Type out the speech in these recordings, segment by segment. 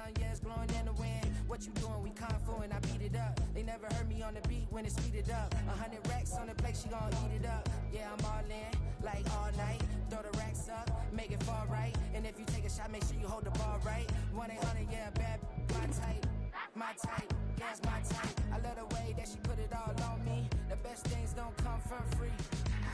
sun, yeah, it's blowing in the wind. What you doing? We kung fu and I beat it up. They never heard me on the beat when it's speeded up. 100 racks on the plate, she gon' eat it up. Yeah, I'm all in, like all night. Throw the racks up, make it fall right. And if you take a shot, make sure you hold the ball right. 1-800, yeah, bad, my type. My type, yeah, it's my type. I love the way that she put it all on me. The best things don't come for free.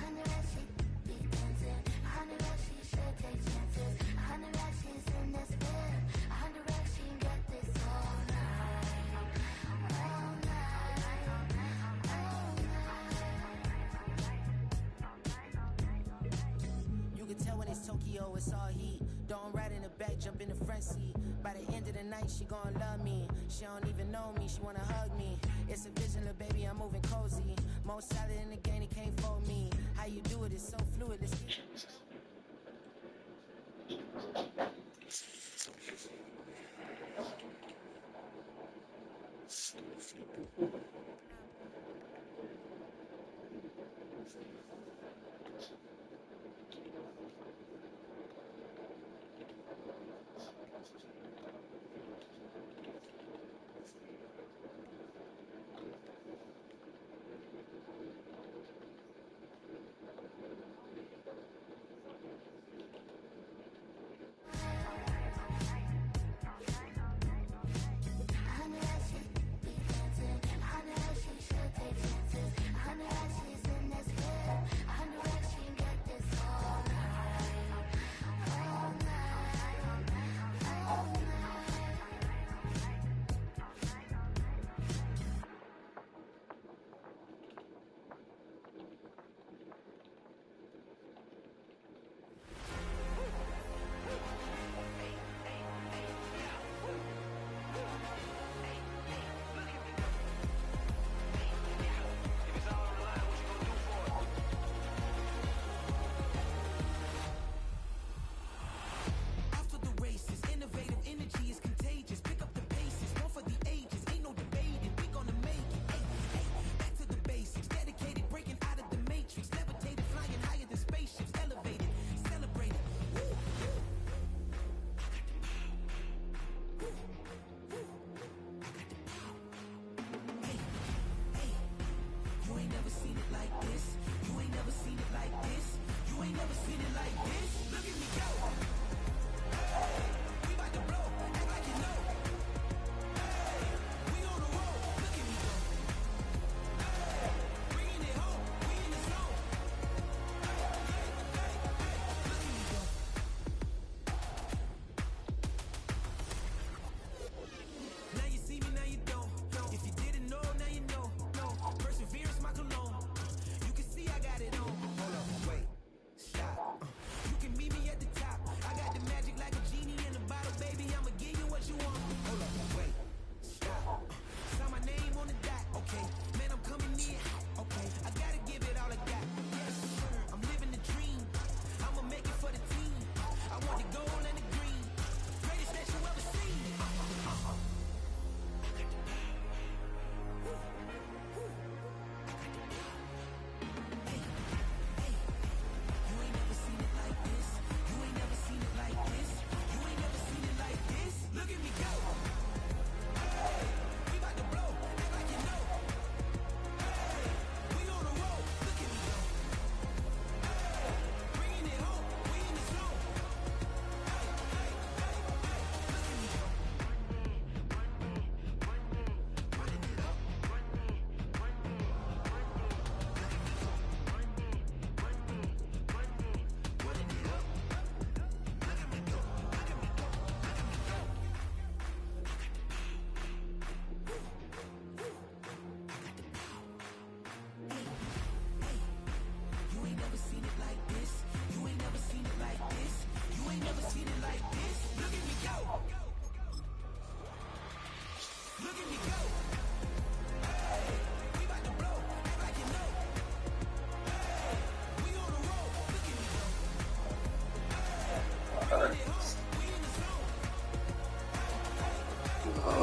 100 racks, she be dancing. 100 racks, she should take chances. 100 racks, she's in this bed. 100 racks, she can get this all night. All night. All night. You can tell when it's Tokyo, it's all heat. Don't ride in the back, jump in the front seat. By the end of the night, she gon' love me. She don't even know me, she wanna hug me. It's a vision, little baby, I'm moving cozy. Most solid in the game, he can't fold me. How you do it, it's so fluid, let's get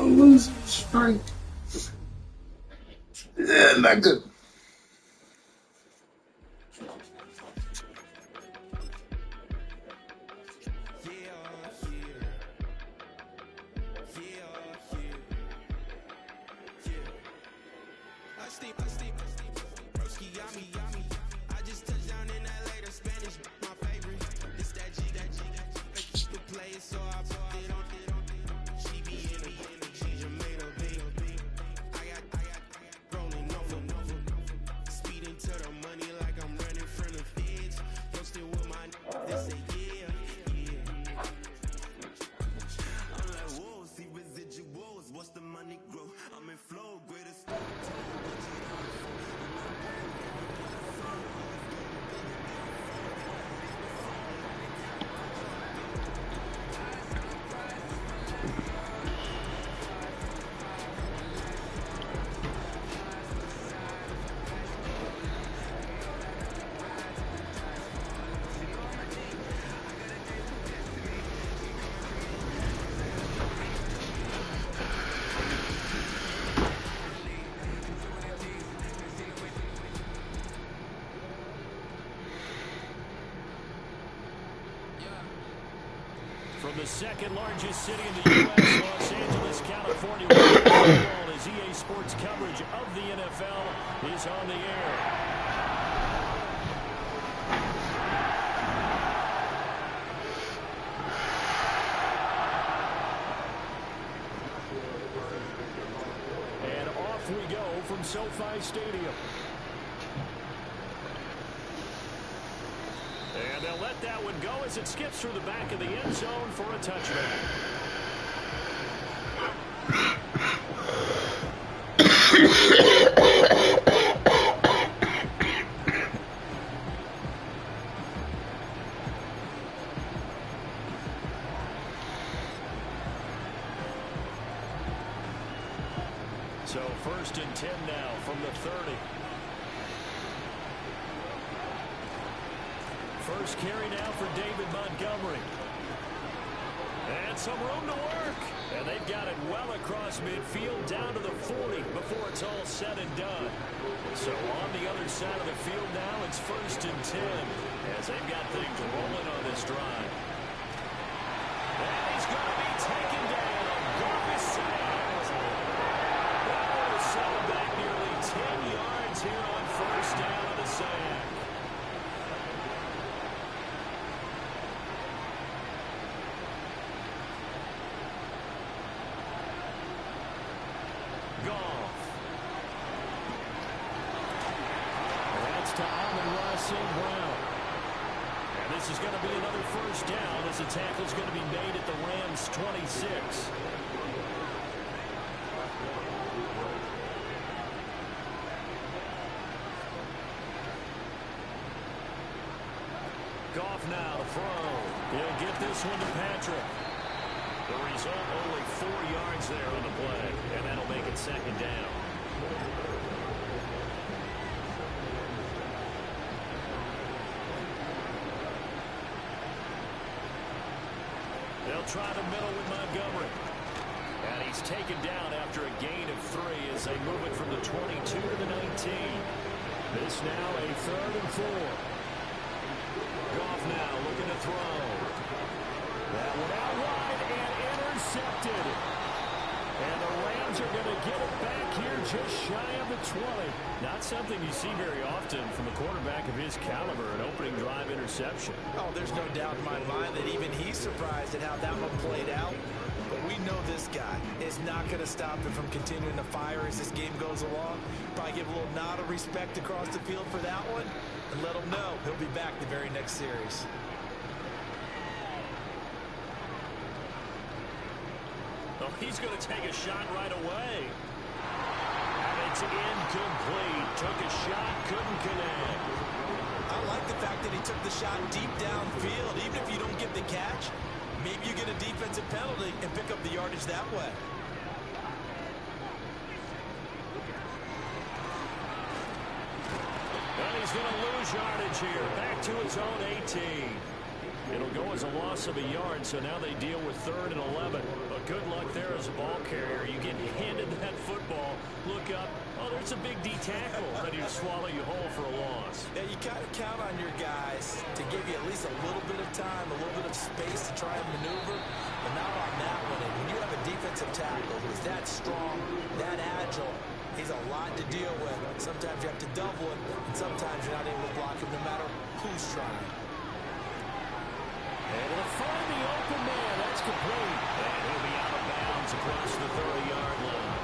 Losing streak. Yeah, not good. From the second largest city in the U.S., Los Angeles, California, where football is EA Sports coverage of the NFL is on the air. And off we go from SoFi Stadium. And they'll let that one go as it skips through the back of the end zone for a touchback. So 1st and 10 now from the 30. First carry now for David Montgomery. And some room to work. And they've got it well across midfield down to the 40 before it's all said and done. So on the other side of the field now, it's 1st and 10 as they've got things rolling on this drive. And he's going to be taken down. Goff is sacked. Oh, settled back nearly 10 yards here on 1st down with a sack. Goff. That's to Amon-Ra St. Brown. And this is going to be another 1st down as the tackle is going to be made at the Rams' 26. Goff now to throw. He'll get this one to Patrick. The result, only 4 yards there on the play, and that'll make it 2nd down. They'll try the middle with Montgomery. And he's taken down after a gain of 3 as they move it from the 22 to the 19. This now a 3rd and 4. Goff now looking to throw. That one out wide and intercepted. And the Rams are going to get it back here just shy of the 20. Not something you see very often from a quarterback of his caliber, an opening drive interception. Oh, there's no doubt in my mind that even he's surprised at how that one played out. But we know this guy is not going to stop him from continuing to fire as this game goes along. Probably give a little nod of respect across the field for that one and let him know he'll be back the very next series. Oh, he's going to take a shot right away. And it's incomplete. Took a shot, couldn't connect. I like the fact that he took the shot deep downfield. Even if you don't get the catch, maybe you get a defensive penalty and pick up the yardage that way. And he's going to lose yardage here. Back to his own 18. It'll go as a loss of a yard, so now they deal with 3rd and 11. But good luck there as a ball carrier. You get handed that football, look up, oh, there's a big D tackle ready to swallow you whole for a loss. Yeah, you kind of count on your guys to give you at least a little bit of time, a little bit of space to try and maneuver, but not on that one. And when you have a defensive tackle who's that strong, that agile, he's a lot to deal with. Sometimes you have to double him, and sometimes you're not able to block him no matter who's trying. Able to find the open man. That's complete. And he'll be out of bounds across the 30-yard line.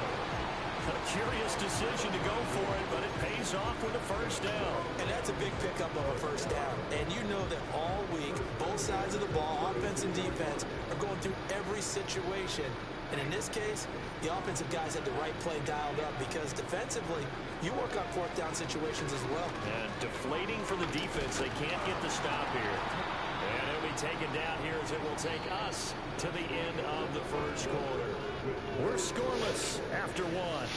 A curious decision to go for it, but it pays off with a first down. And that's a big pickup of a first down. And you know that all week, both sides of the ball, offense and defense, are going through every situation. And in this case, the offensive guys had the right play dialed up because defensively, you work on fourth down situations as well. And deflating for the defense. They can't get the stop here. And it'll be taken down here as it will take us to the end of the first quarter. We're scoreless after one.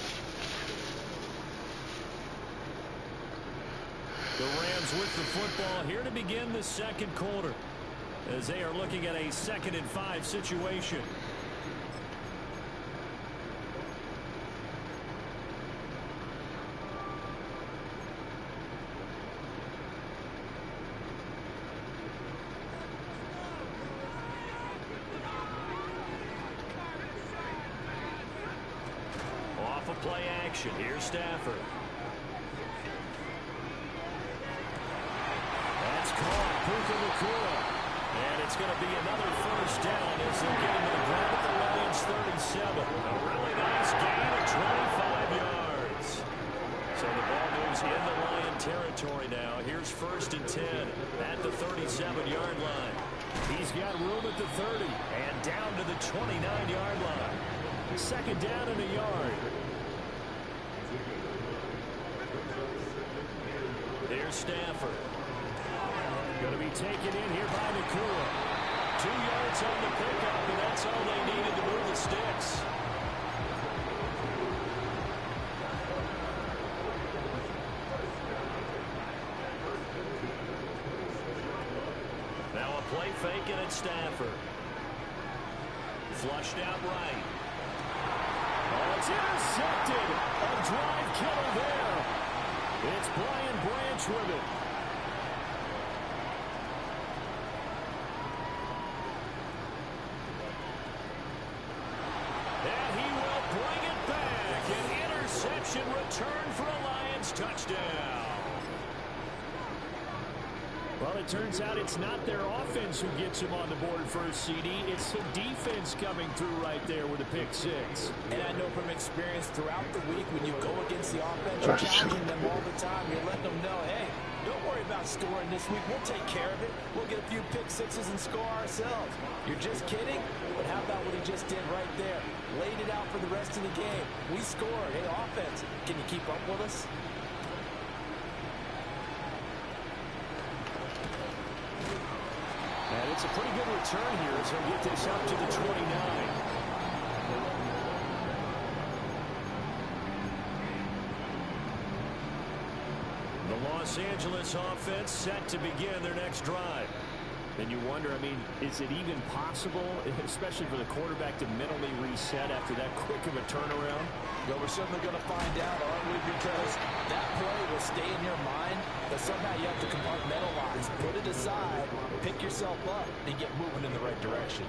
The Rams with the football here to begin the second quarter as they are looking at a 2nd and 5 situation. Off of play action. Here's Stafford. That's caught. And it's going to be another first down as they get into the ground at the Lions 37. A really nice gain of 25 yards. So the ball moves in the Lion territory now. Here's 1st and 10 at the 37-yard line. He's got room at the 30 and down to the 29-yard line. 2nd down and a yard. There's Stafford. Going to be taken in here by Nakua. 2 yards on the pickup, and that's all they needed to move the sticks. Now a play fake, and it's Stafford. Flushed out right. Oh, it's intercepted. A drive killer there. It's Brian Branch with it. And he will bring it back. An interception return for a Lions touchdown. Well, it turns out it's not their offense who gets him on the board first, CD. It's the defense coming through right there with a pick 6. And I know from experience throughout the week when you go against the offense, you're challenging them all the time. You're letting them know, hey, don't worry about scoring this week. We'll take care of it. We'll get a few pick 6s and score ourselves. You're just kidding? But how about what he just did right there? Laid it out for the rest of the game. We scored. Hey, offense, can you keep up with us? And it's a pretty good return here as they'll get this up to the 29. The Los Angeles offense set to begin their next drive. And you wonder, I mean, is it even possible, especially for the quarterback, to mentally reset after that quick of a turnaround? Well, we're certainly going to find out, aren't we? Because that play will stay in your mind, but somehow you have to compartmentalize, put it aside, pick yourself up, and get moving in the right direction.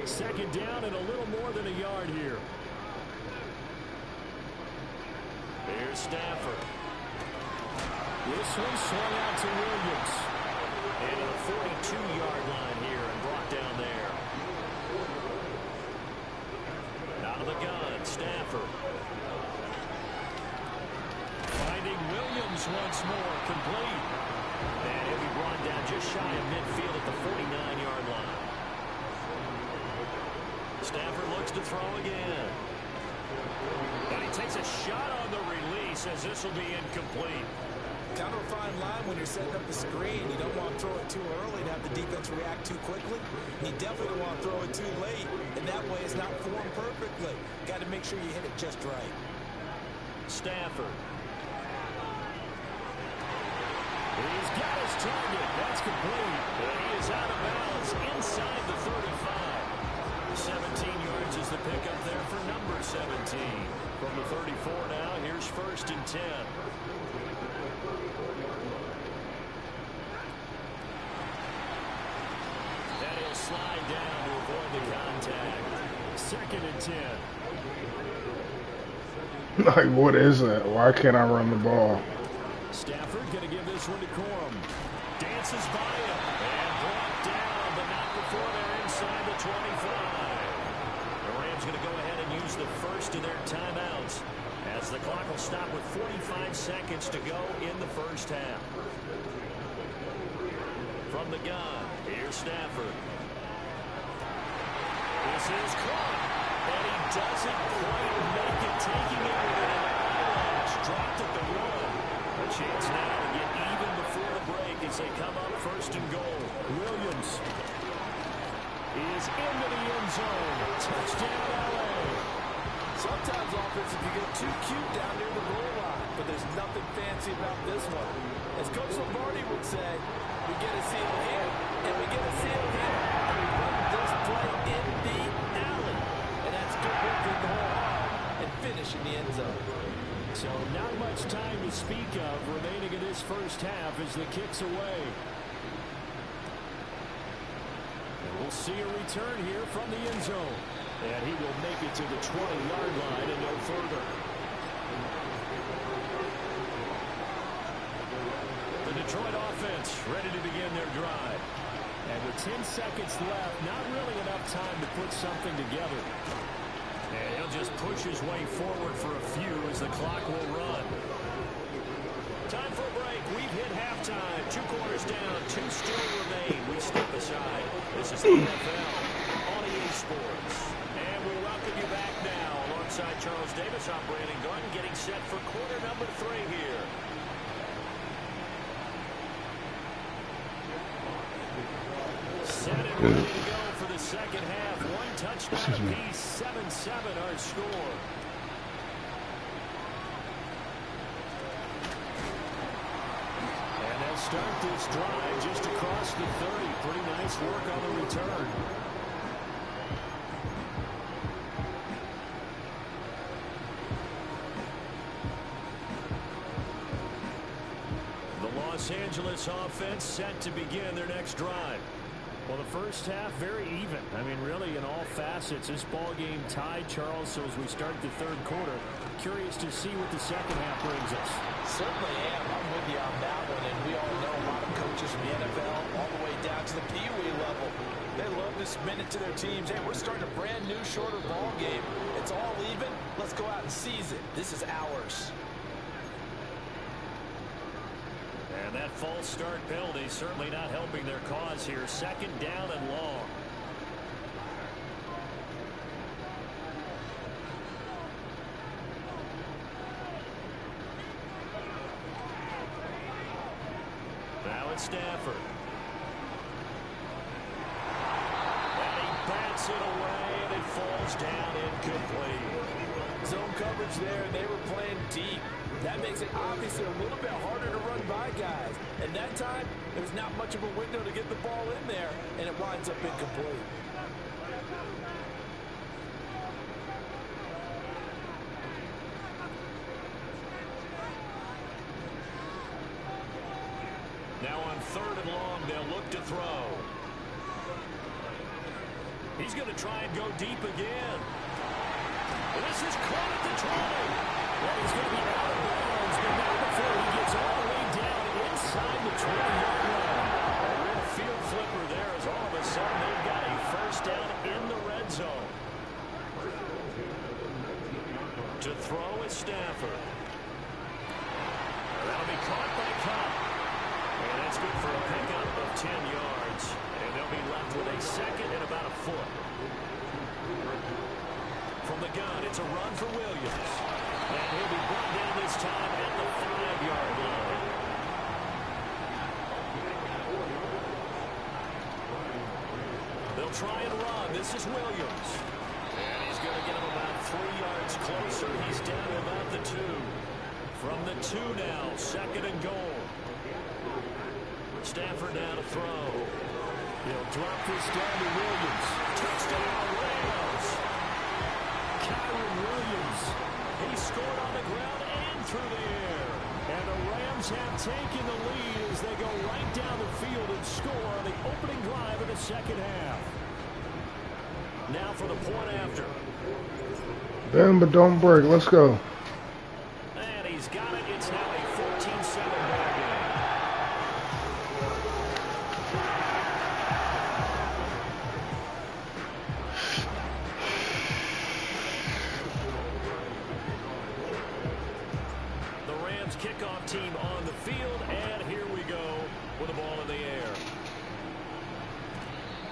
2nd down and a little more than a yard here. Here's Stafford. This one swung out to Williams. And a 42-yard line here and brought down there. Out of the gun, Stafford. Finding Williams once more, complete. And he'll be brought down just shy of midfield at the 49-yard line. Stafford looks to throw again. And he takes a shot on the release as this will be incomplete. Kind of a fine line when you're setting up the screen. You don't want to throw it too early to have the defense react too quickly. And you definitely don't want to throw it too late. And that way it's not formed perfectly. Got to make sure you hit it just right. Stafford. He's got his target. That's complete. And he is out of bounds inside the 35. 17 yards is the pickup there for number 17. From the 34 now, here's 1st and 10. And he'll slide down to avoid the contact. 2nd and 10. Like, what is that? Why can't I run the ball? Stafford going to give this one to Corum. Dances by him and brought down 25. The Rams going to go ahead and use the first of their timeouts as the clock will stop with 45 seconds to go in the first half. From the gun, here's Stafford. This is caught, and he doesn't quite make it, taking it with an avalanche. Dropped at the one. A chance now to get even before the break as they come up first and goal. Williams is into the end zone. Touchdown, LA. Sometimes offenses can get too cute down near the goal line, but there's nothing fancy about this one. As Coach Lombardi would say, we get a seal here, and we get a seal here, and we run this play in the alley. And that's good work in the whole arm and finish in the end zone. So not much time to speak of remaining in this first half as the kick's away. And we'll see a return here from the end zone. And he will make it to the 20-yard line and no further. The Detroit offense ready to begin their drive. And with 10 seconds left, not really enough time to put something together. And he'll just push his way forward for a few as the clock will run. Time for a break. We've hit halftime. 2 quarters down. 2 still remain. We step aside. This is the NFL on EA Sports. And we welcome you back now alongside Charles Davis. I'm Brandon Gunn getting set for quarter number 3 here. Set and ready to go for the second half. 1 touchdown apiece. 7-7 our score. And they'll start this drive just across the 30. Pretty nice work on the return. The Los Angeles offense set to begin their next drive. Well, the first half, very even. I mean, really, in all facets, this ball game tied, Charles. So as we start the third quarter, curious to see what the second half brings us. Certainly am. I'm with you on that one. And we all know a lot of coaches from the NFL all the way down to the Pee-wee level. They love to submit it to their teams. Hey, we're starting a brand new, shorter ball game. It's all even. Let's go out and seize it. This is ours. And that false start penalty certainly not helping their cause here. Second down and long. Now it's Stafford. And he bats it away, and it falls down incomplete. Zone coverage there, and they were playing deep. That makes it obviously a little bit harder to run by guys. And that time, there's not much of a window to get the ball in there, and it winds up incomplete. Now on 3rd and long, they'll look to throw. He's going to try and go deep again. And this is caught at the 20. Well, he's going to be out of bounds, but not before he gets all the way down inside the 20-yard line. A real field flipper there as all of a sudden they've got a first down in the red zone. To throw is Stafford. That'll be caught by Cobb. And that's good for a pickup of 10 yards. And they'll be left with a second and about a foot. From the gun, it's a run for Williams. And he'll be brought down this time at the 5-yard line. They'll try and run. This is Williams. And he's going to get him about 3 yards closer. He's down to about the 2. From the 2 now, second and goal. Stafford now to throw. He'll drop this down to Williams. Touchdown, Rams. Kyron Williams. He scored on the ground and through the air. And the Rams have taken the lead as they go right down the field and score on the opening drive of the second half. Now for the point after. Bend but don't break. Let's go. And he's got it. It's now a 14-7 ball game.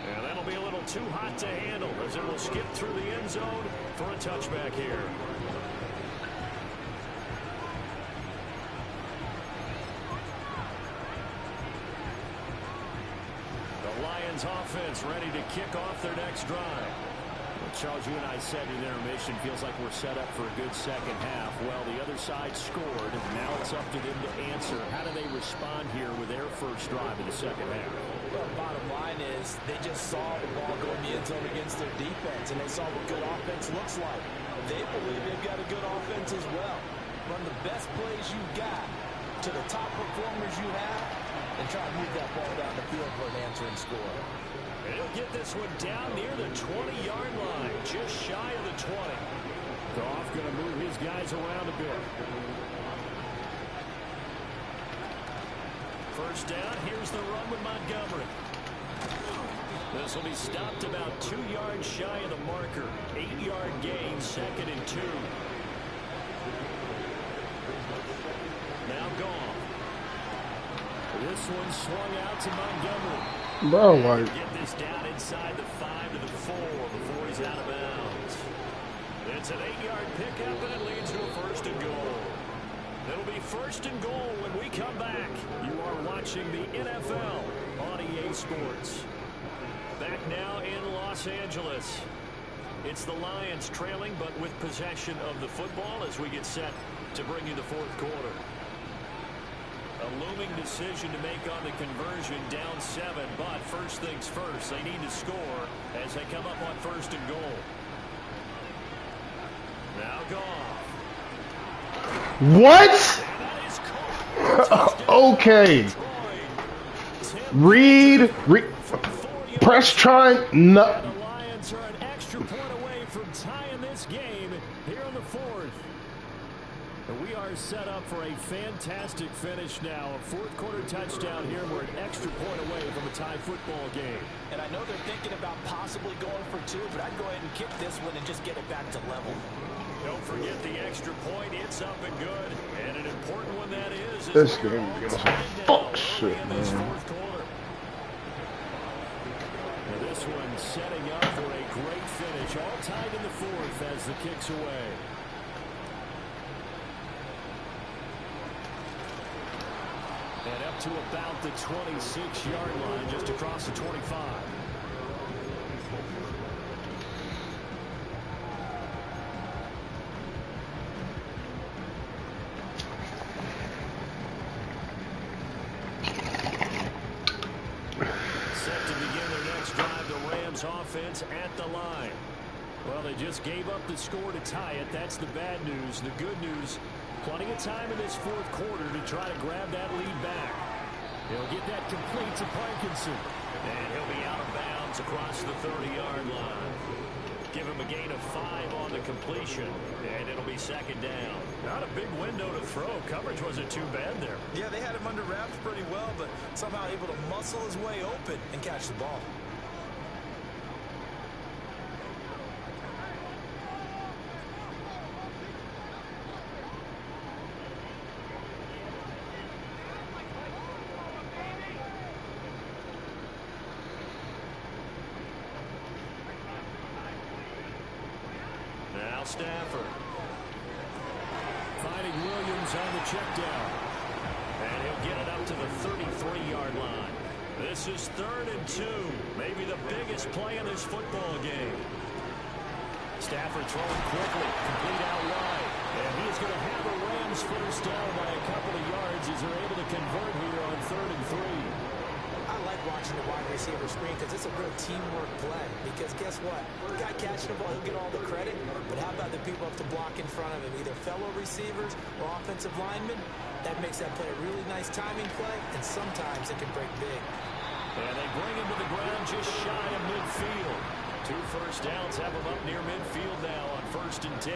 And that'll be a little too hot to handle as it will skip through the end zone for a touchback here. The Lions offense ready to kick off their next drive. Well, Charles, you and I said in intermission, feels like we're set up for a good second half. Well, the other side scored. Now it's up to them to answer. How do they respond here with their first drive in the second half? Well, bottom line is they just saw the ball go in the end zone against their defense, and they saw what good offense looks like. They believe they've got a good offense as well. Run the best plays you got to the top performers you have, and try to move that ball down the field for an answering score. And he'll get this one down near the 20-yard line, just shy of the 20. Goff going to move his guys around a bit. First down, here's the run with Montgomery. This will be stopped about 2 yards shy of the marker. 8-yard gain, 2nd and 2. Now Goff. This one swung out to Montgomery. Bro, like, Get this down inside the 5 to the 4 before he's out of bounds. It's an 8-yard pickup, and it leads to a 1st and goal. It'll be 1st and goal when we come back. You are watching the NFL on EA Sports. Back now in Los Angeles. It's the Lions trailing, but with possession of the football as we get set to bring you the 4th quarter. A looming decision to make on the conversion, down 7, but first things first, they need to score as they come up on 1st and goal. Now Goff. what? Okay. Read. Press try. No. The Lions are an extra point away from tying this game here in the 4th. We are set up for a fantastic finish now. A 4th quarter touchdown here. We're an extra point away from a tie football game. And I know they're thinking about possibly going for 2, but I'd go ahead and kick this one and just get it back to level. Don't forget the extra point. It's up and good. And an important one that is. This game is fuck shit, In this man. 4th quarter. And this one setting up for a great finish. All tied in the 4th as the kick's away. And up to about the 26-yard line, just across the 25. Set to begin their next drive, the Rams offense at the line. Well, they just gave up the score to tie it. That's the bad news. The good news, plenty of time in this 4th quarter to try to grab that lead back. He'll get that complete to Parkinson. And he'll be out of bounds across the 30-yard line. Give him a gain of 5 on the completion. And it'll be 2nd down. Not a big window to throw. Coverage wasn't too bad there. Yeah, they had him under wraps pretty well, but somehow able to muscle his way open and catch the ball. Now Stafford. Finding Williams on the check down. And he'll get it up to the 33-yard line. This is 3rd and 2. Maybe the biggest play in this football game. Stafford throwing quickly. Complete out wide. And he's going to have the Rams first down by a couple of yards as they're able to convert here on 3rd and 3. I like watching the wide receiver screen because it's a real teamwork play. Because guess what? The guy catching the ball, he'll get all the credit. But how about the people up to block in front of him? Either fellow receivers or offensive linemen. That makes that play a really nice timing play. And sometimes it can break big. And they bring him to the ground just shy of midfield. 2 first downs have him up near midfield now on 1st and 10.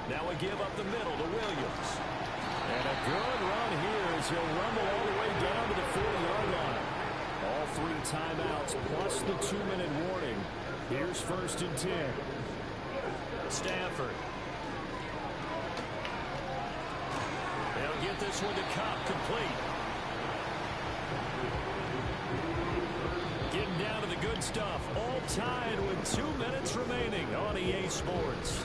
Now we give up the middle to Williams. And a good run here as he'll rumble all the way down to the 40-yard line. All 3 timeouts plus the 2-minute warning. Here's 1st and 10. get this one to Cobb complete. Getting down to the good stuff. All tied with 2 minutes remaining on EA Sports.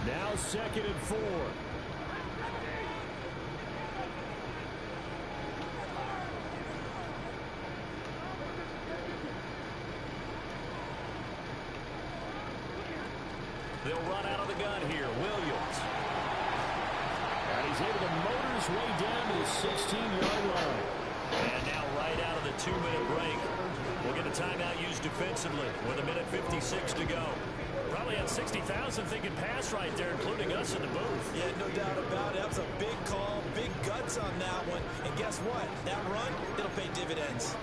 Now 2nd and 4. They'll run out of the gun here. Williams. And he's able to motor his way down to the 16-yard line. And now right out of the 2-minute break, we'll get a timeout used defensively with 1:56 to go. Probably had 60,000 thinking pass right there, including us in the booth. Yeah, no doubt about it. That was a big call, big guts on that one. And guess what? That run, it'll pay dividends.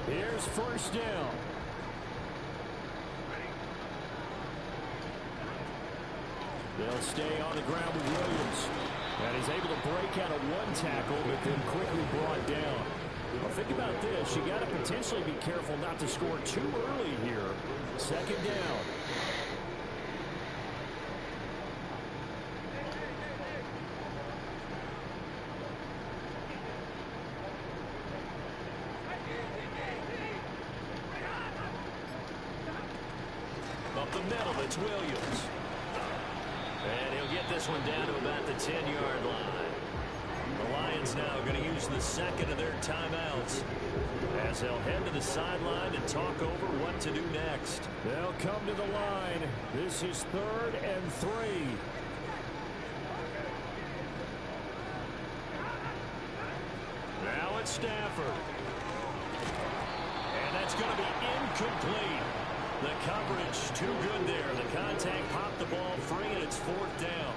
Here's 1st down. They'll stay on the ground with Williams. And he's able to break out of one tackle, but then quickly brought down. Well, think about this. You got to potentially be careful not to score too early here. 2nd down. Up the middle, it's Williams. And he'll get this one down to about the 10-yard line. The Lions now going to use the 2nd of their timeouts as they'll head to the sideline and talk over what to do next. They'll come to the line. This is 3rd and 3. Now it's Stafford. And that's going to be incomplete. The coverage too good there. The contact popped the ball free, and it's 4th down.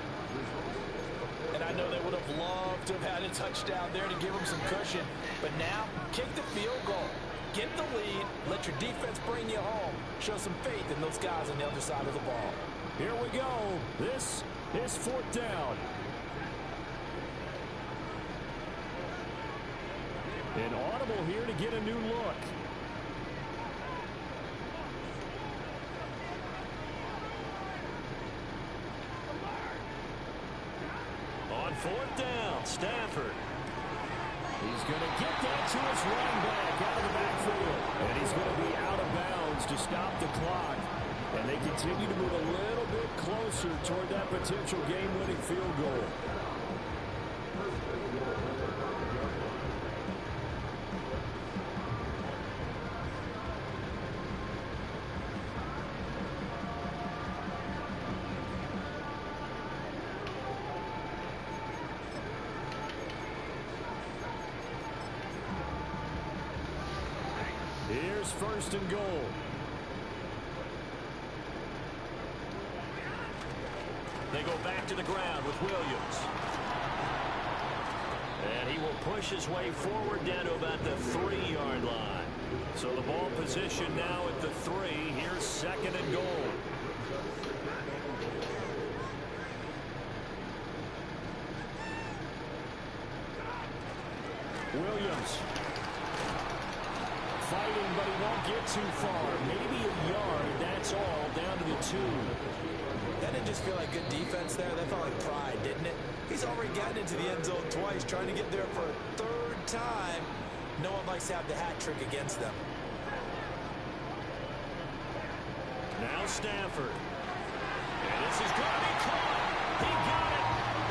And I know they would have loved to have had a touchdown there to give them some cushion. But now, kick the field goal. Get the lead. Let your defense bring you home. Show some faith in those guys on the other side of the ball. Here we go. This is 4th down. An audible here to get a new look. On 4th down, Stafford. He's going to get that to his running back out of the backfield. And he's going to be out of bounds to stop the clock. And they continue to move a little bit closer toward that potential game-winning field goal. Here's 1st and goal. They go back to the ground with Williams. And he will push his way forward down to about the 3-yard line. So the ball position now at the 3. Here's 2nd and goal. Williams. Fighting, but he won't get too far. Maybe a yard, that's all, down to the 2. That didn't just feel like good defense there. That felt like pride, didn't it? He's already gotten into the end zone twice, trying to get there for a 3rd time. No one likes to have the hat trick against them. Now Stafford. And this is going to be caught. He got it.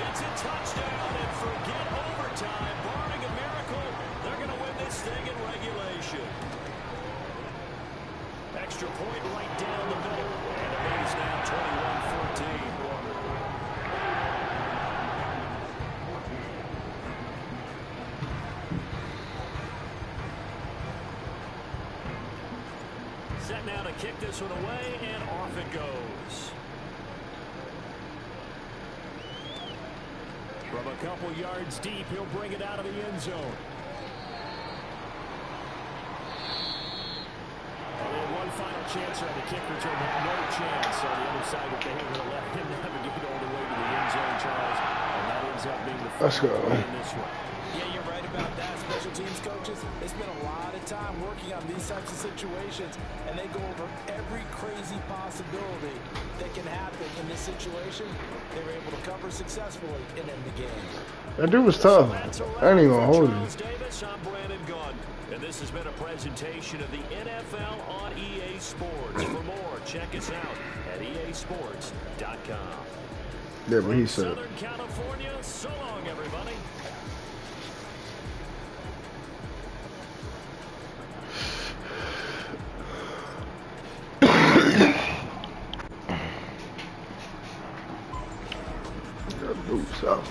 It's a touchdown, and forget overtime. Barring a miracle, they're going to win this thing in regulation. Extra point right down the middle. And the lead is now 21-14. Set now to kick this one away, and off it goes. From a couple yards deep, he'll bring it out of the end zone. And then one final chance on the kick return. No chance on the other side if they were going to let him navigate all the way to the end zone, Charles. And that ends up being the Let's go. in this one. Yeah, you're right about that. Special teams coaches, they spend a lot of time working on these types of situations, and they go over every crazy possibility that can happen in this situation. They were able to cover successfully and end the game. That dude was tough. I ain't even gonna hold you. Charles Davis, I'm Brandon Gunn, and this has been a presentation of the NFL on EA Sports. For more, check us out at easports.com. Yeah, but he said. Southern California, so long, everybody. Boots up.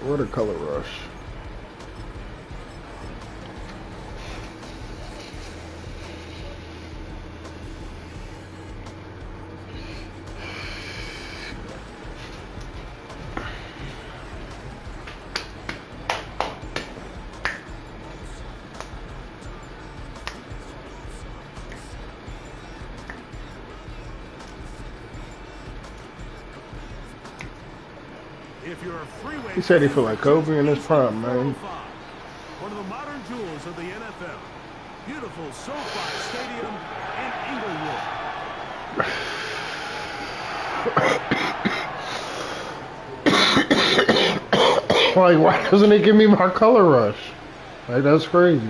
What a color rush. If you're a freeway He said he feel like Kobe in his prime, man. One of the modern jewels of the NFL. Beautiful SoFi Stadium in Inglewood. Like, why doesn't he give me my color rush? Like, that's crazy.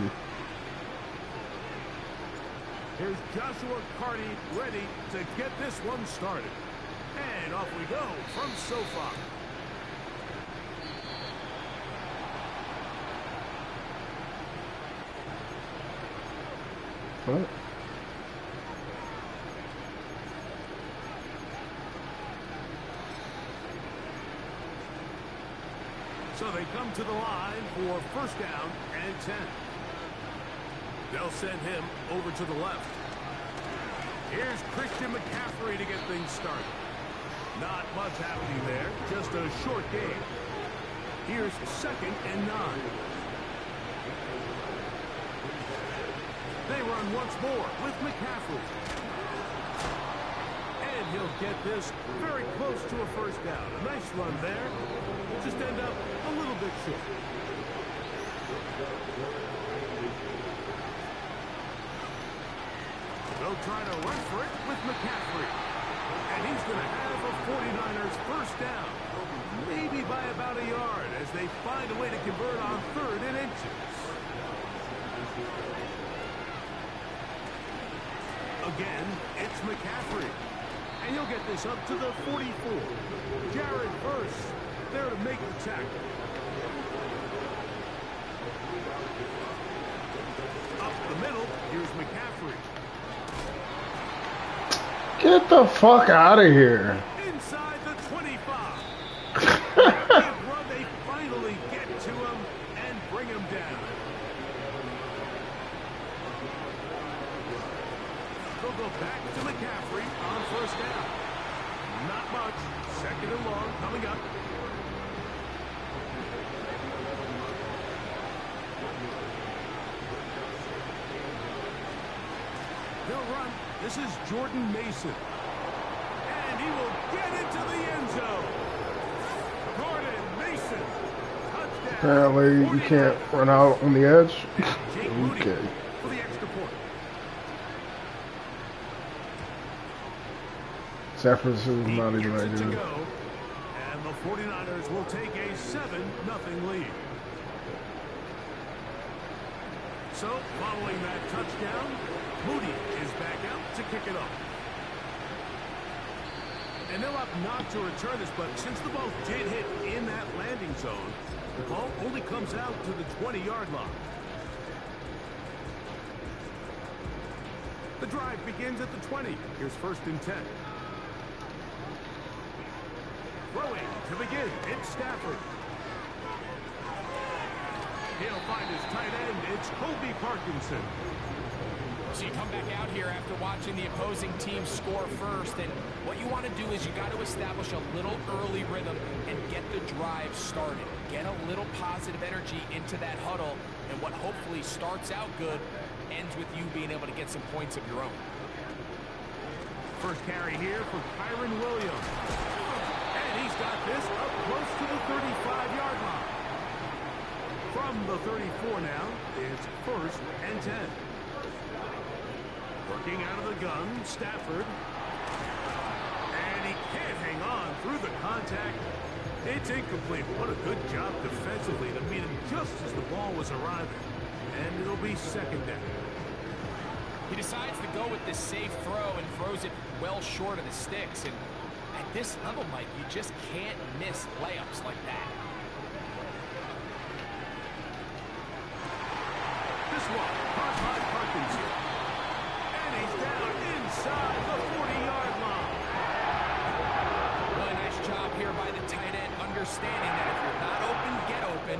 Here's Joshua Carty ready to get this one started. And off we go from SoFi. What? So they come to the line for first down and 10. They'll send him over to the left. Here's Christian McCaffrey to get things started. Not much happening there, just a short game. Here's 2nd and 9. They run once more with McCaffrey. And he'll get this very close to a first down. A nice run there. Just end up a little bit short. They'll try to run for it with McCaffrey. And he's going to have a 49ers first down. Maybe by about a yard as they find a way to convert on 3rd and inches. Again, it's McCaffrey. And he'll get this up to the 44. Jared Verse there to make the tackle. Up the middle, here's McCaffrey. Get the fuck out of here. Inside the 25. Run, they finally get to him and bring him down. They'll go back to McCaffrey on first down. Not much. 2nd and long coming up. They'll run. This is Jordan Mason. And he will get into the end zone. Jordan Mason. Touchdown. Apparently, you can't run out on the edge. Okay. For the extra point. San Francisco's not even Gets that it to good. go, and the 49ers will take a 7-0 lead. So, following that touchdown, Moody is back out to kick it off. And they'll opt not to return this, but since the ball did hit in that landing zone, the ball only comes out to the 20-yard line. The drive begins at the 20. Here's 1st and 10. Throwing to begin, it's Stafford. He'll find his tight end. It's Kobe Parkinson. So you come back out here after watching the opposing team score first, and what you want to do is you got to establish a little early rhythm and get the drive started. Get a little positive energy into that huddle, and what hopefully starts out good ends with you being able to get some points of your own. First carry here for Kyron Williams. And he's got this up close to the 35-yard line. From the 34 now, it's 1st and 10. Working out of the gun, Stafford. And he can't hang on through the contact. It's incomplete. What a good job defensively to meet him just as the ball was arriving. And it'll be 2nd down. He decides to go with this safe throw and throws it well short of the sticks. And at this level, Mike, you just can't miss layups like that. This one, caught by Parkinson. And he's down inside the 40-yard line. Really nice job here by the tight end, understanding that if you're not open, get open.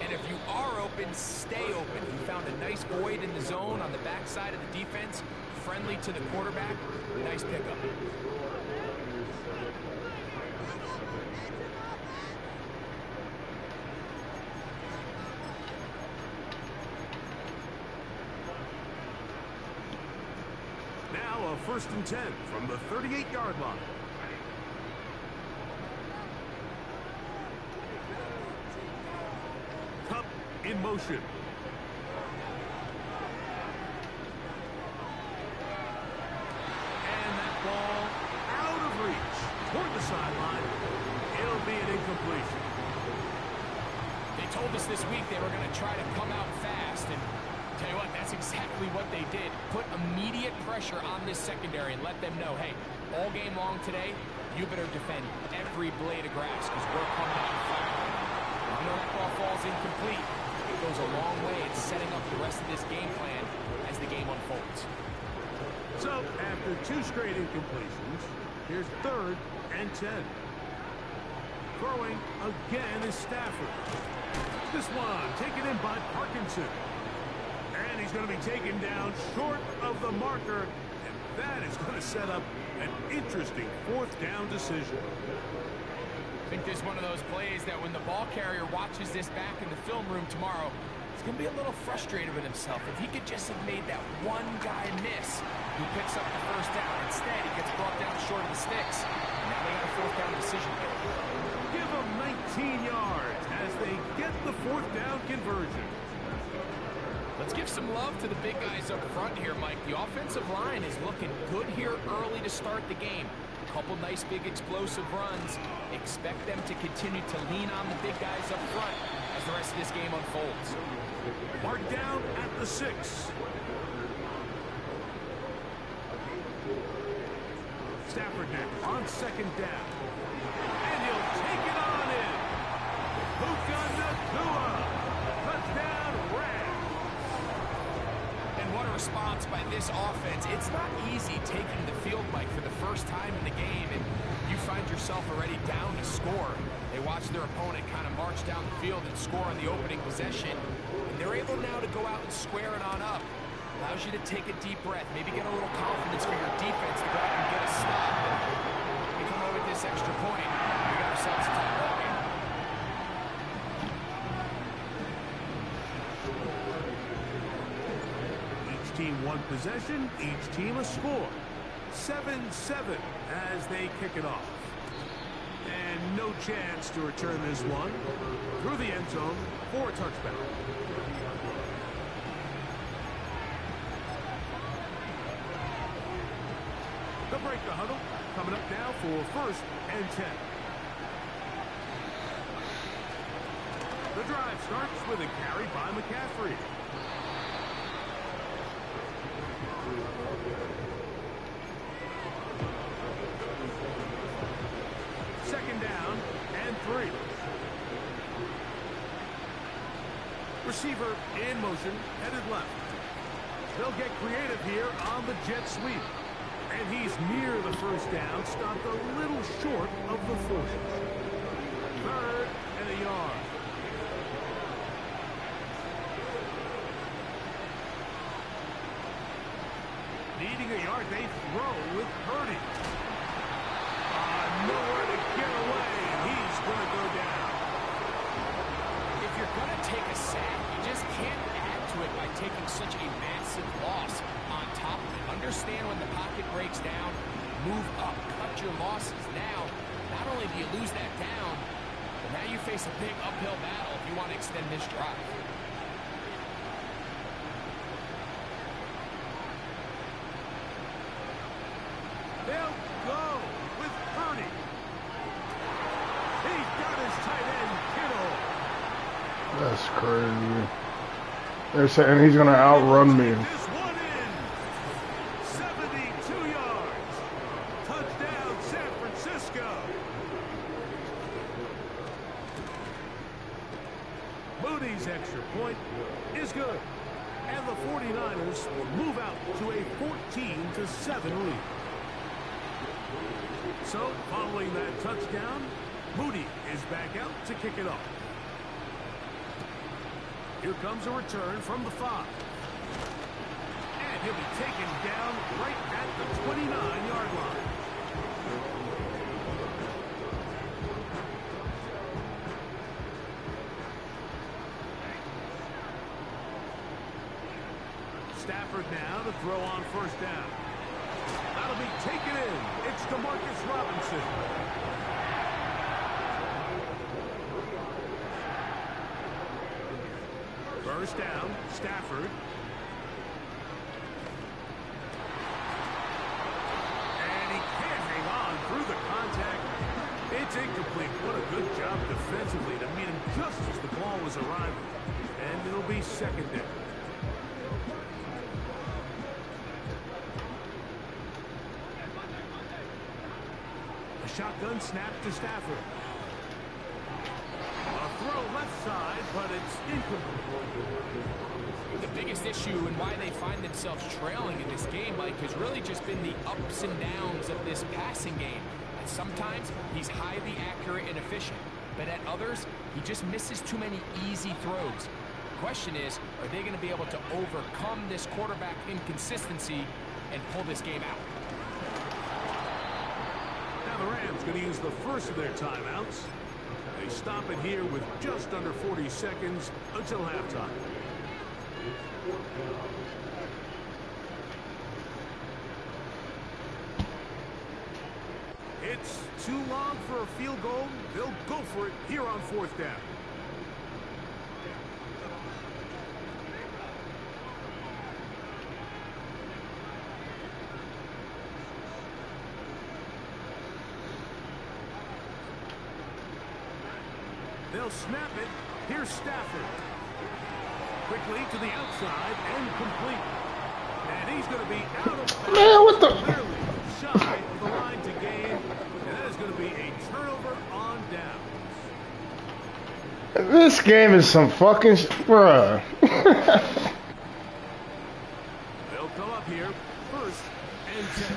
And if you are open, stay open. He found a nice void in the zone on the backside of the defense, friendly to the quarterback. Nice pickup. Now a 1st and 10 from the 38-yard line. Cup in motion. And that ball out of reach toward the sideline. It'll be an incompletion. They told us this week they were going to try to come out fast, and tell you what, that's exactly what they did. Put immediate pressure on this secondary and let them know, hey, all game long today, you better defend every blade of grass because we're coming out firing. You know that ball falls incomplete. It goes a long way in setting up the rest of this game plan as the game unfolds. So, after 2 straight incompletions, here's 3rd and 10. Throwing again is Stafford. This one taken in by Parkinson. And he's going to be taken down short of the marker. And that is going to set up an interesting 4th down decision. I think this is one of those plays that when the ball carrier watches this back in the film room tomorrow, he's going to be a little frustrated with himself. If he could just have made that one guy miss who picks up the 1st down. Instead, he gets brought down short of the sticks. And now they got a 4th down decision here. Give them 19 yards as they get the 4th down conversion. Let's give some love to the big guys up front here, Mike. The offensive line is looking good here early to start the game. A couple nice big explosive runs. Expect them to continue to lean on the big guys up front as the rest of this game unfolds. Marked down at the 6. Stafford now on 2nd down. And he'll take it on in. Puka Nacua. Touchdown, Rams. And what a response by this offense. It's not easy taking the field, Mike, for the first time in the game, and you find yourself already down to score. They watch their opponent kind of march down the field and score on the opening possession. And they're able now to go out and square it on up. Allows you to take a deep breath, maybe get a little confidence for your defense to go out and get a stop. And we come away with this extra point. We got ourselves a tie ball game. Each team one possession, each team a score. 7-7 as they kick it off. And no chance to return this one through the end zone for a touchdown. They'll break the huddle. Coming up now for 1st and 10. The drive starts with a carry by McCaffrey. Second down and 3. Receiver in motion, headed left. They'll get creative here on the jet sweep. And he's near the 1st down, stopped a little short of the 40. 3rd and a yard. Needing a yard, they throw with Purdy. Nowhere to get away. He's going to go down. If you're going to take a sack, you just can't add to it by taking such a massive loss on top of it. Understand when the pocket breaks down, move up, cut your losses. Now, not only do you lose that down, but now you face a big uphill battle if you want to extend this drive. They'll go with Purdy. He's got his tight end, Kittle. That's crazy. They're saying he's going to outrun me. This one in. 72 yards. Touchdown, San Francisco. Moody's extra point is good. And the 49ers will move out to a 14-7 lead. So, following that touchdown, Moody is back out to kick it off. Here comes a return from the 5. And he'll be taken down right at the 29-yard line. Stafford now to throw on 1st down. That'll be taken in. It's DeMarcus Robinson. First down, Stafford. And he can't hang on through the contact. It's incomplete. What a good job defensively to meet him just as the ball was arriving. And it'll be 2nd down. Shotgun snap to Stafford. A throw left side, but it's incomplete. The biggest issue and why they find themselves trailing in this game, Mike, has really just been the ups and downs of this passing game. And sometimes he's highly accurate and efficient, but at others, he just misses too many easy throws. The question is, are they going to be able to overcome this quarterback inconsistency and pull this game out? The Rams going to use the first of their timeouts. They stop it here with just under 40 seconds until halftime. It's too long for a field goal. They'll go for it here on 4th down. They'll snap it. Here's Stafford. Quickly to the outside and complete. And he's going to be out of bounds. Man, what the? Clearly shy of the line to gain. And that is going to be a turnover on downs. This game is some fucking bruh. They'll come up here 1st and 10.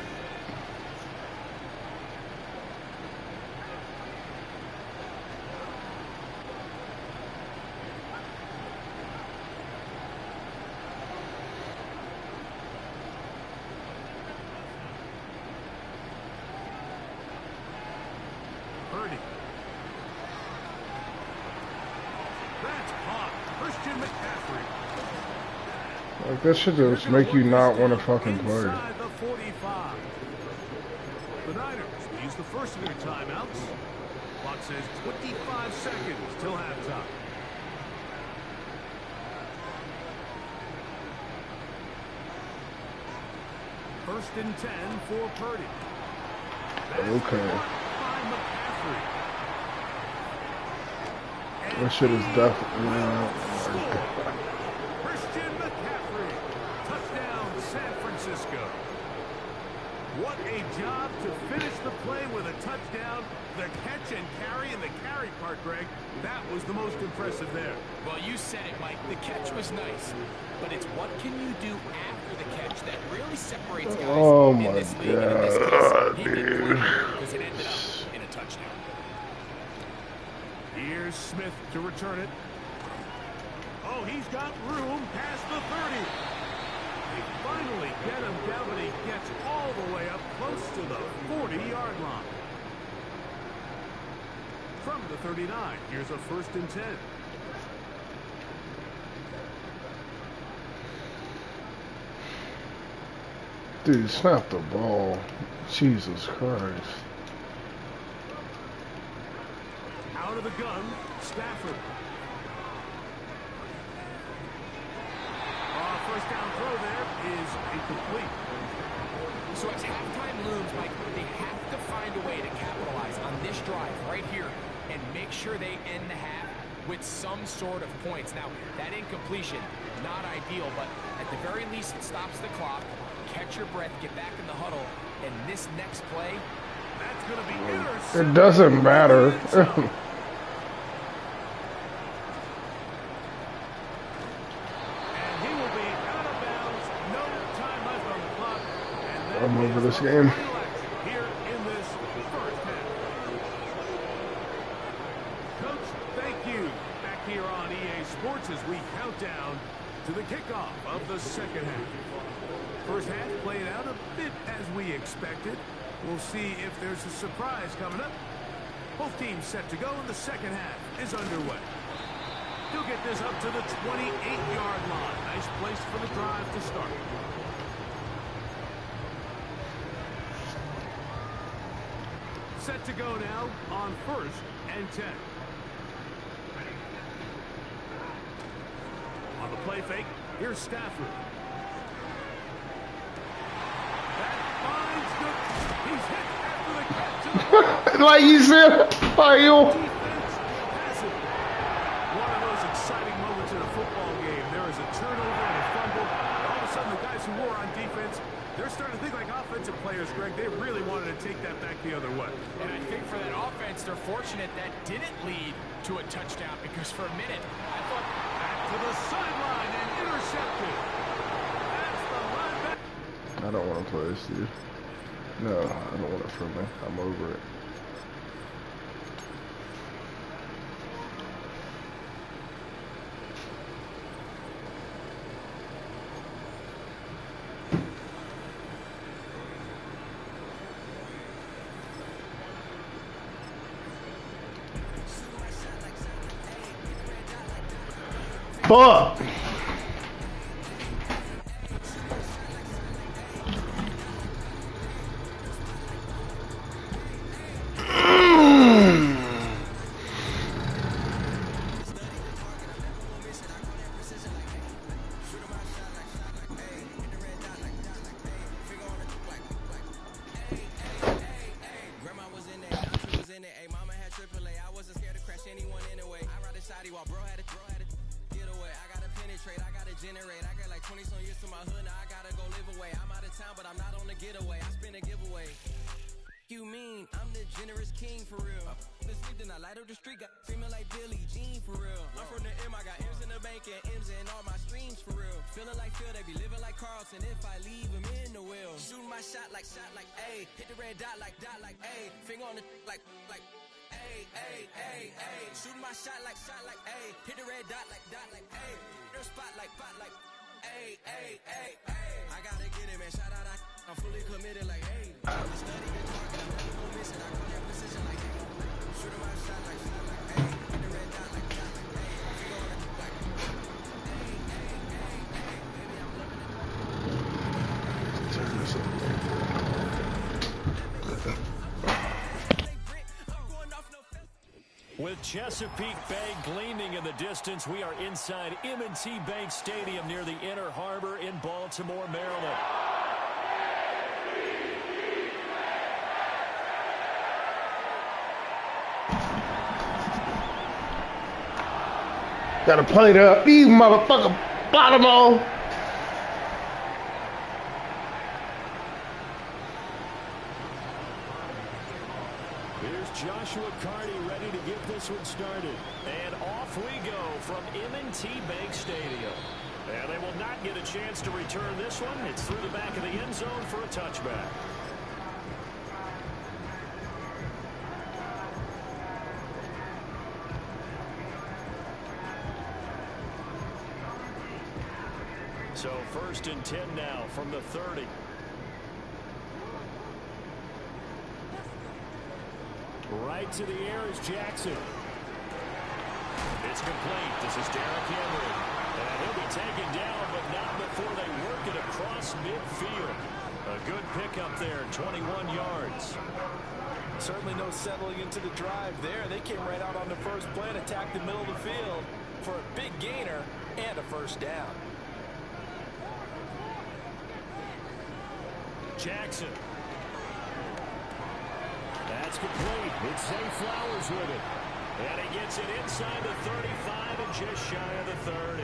Like, that should just make you not want to fucking play. The 45. The Niners will use the first of their timeouts. Clock says 25 seconds till halftime. First and 10 for Purdy. Okay. That shit is definitely San Francisco. What a job to finish the play with a touchdown. The catch and carry, and the carry part, Greg, that was the most impressive there. Well, you said it, Mike. The catch was nice, but it's what can you do after the catch that really separates guys in this league. And in this case, he didn't play because it ended up in a touchdown. Here's Smith to return it. Oh, he's got room past the 30. They finally get him down, but he gets all the way up close to the 40-yard line. From the 39, here's a 1st and 10. Dude, snap the ball. Jesus Christ. Out of the gun, Stafford. First down throw there is incomplete. So as halftime looms, Mike, they have to find a way to capitalize on this drive right here and make sure they end the half with some sort of points. Now, that incompletion, not ideal, but at the very least it stops the clock. Catch your breath, get back in the huddle, and this next play, that's going to be intercepted. It doesn't matter. I'm over this game. Here in this first half. Coach, thank you. Back here on EA Sports as we count down to the kickoff of the second half. First half played out a bit as we expected. We'll see if there's a surprise coming up. Both teams set to go, and the second half is underway. He'll get this up to the 28-yard line. Nice place for the drive to start. Set to go now on 1st and 10. On the play fake, here's Stafford. That finds the... He's hit after the catch. Like you said, fail. One of those exciting moments in a football game. There is a turnover and a fumble. All of a sudden, the guys who were on defense, they're starting to think like offensive players, Greg. They really wanted to take that back the other way. And I think for that offense, they're fortunate that didn't lead to a touchdown, because for a minute, I thought back to the sideline and intercepted. That's the linebacker. I don't want to play this, dude. No, I don't want it for me. I'm over it. Fuck! With Chesapeake Bay gleaming in the distance, we are inside M&T Bank Stadium near the Inner Harbor in Baltimore, Maryland. Gotta play the these motherfucker bottom on. Joshua Carty ready to get this one started. And off we go from M&T Bank Stadium. And they will not get a chance to return this one. It's through the back of the end zone for a touchback. So 1st and 10 now from the 30. Right to the air is Jackson. It's complete. This is Derrick Henry. And he'll be taken down, but not before they work it across midfield. A good pickup there, 21 yards. Certainly no settling into the drive there. They came right out on the first play and attacked the middle of the field for a big gainer and a first down. Jackson. That's complete. It's Zay Flowers with it. And he gets it inside the 35 and just shy of the 30.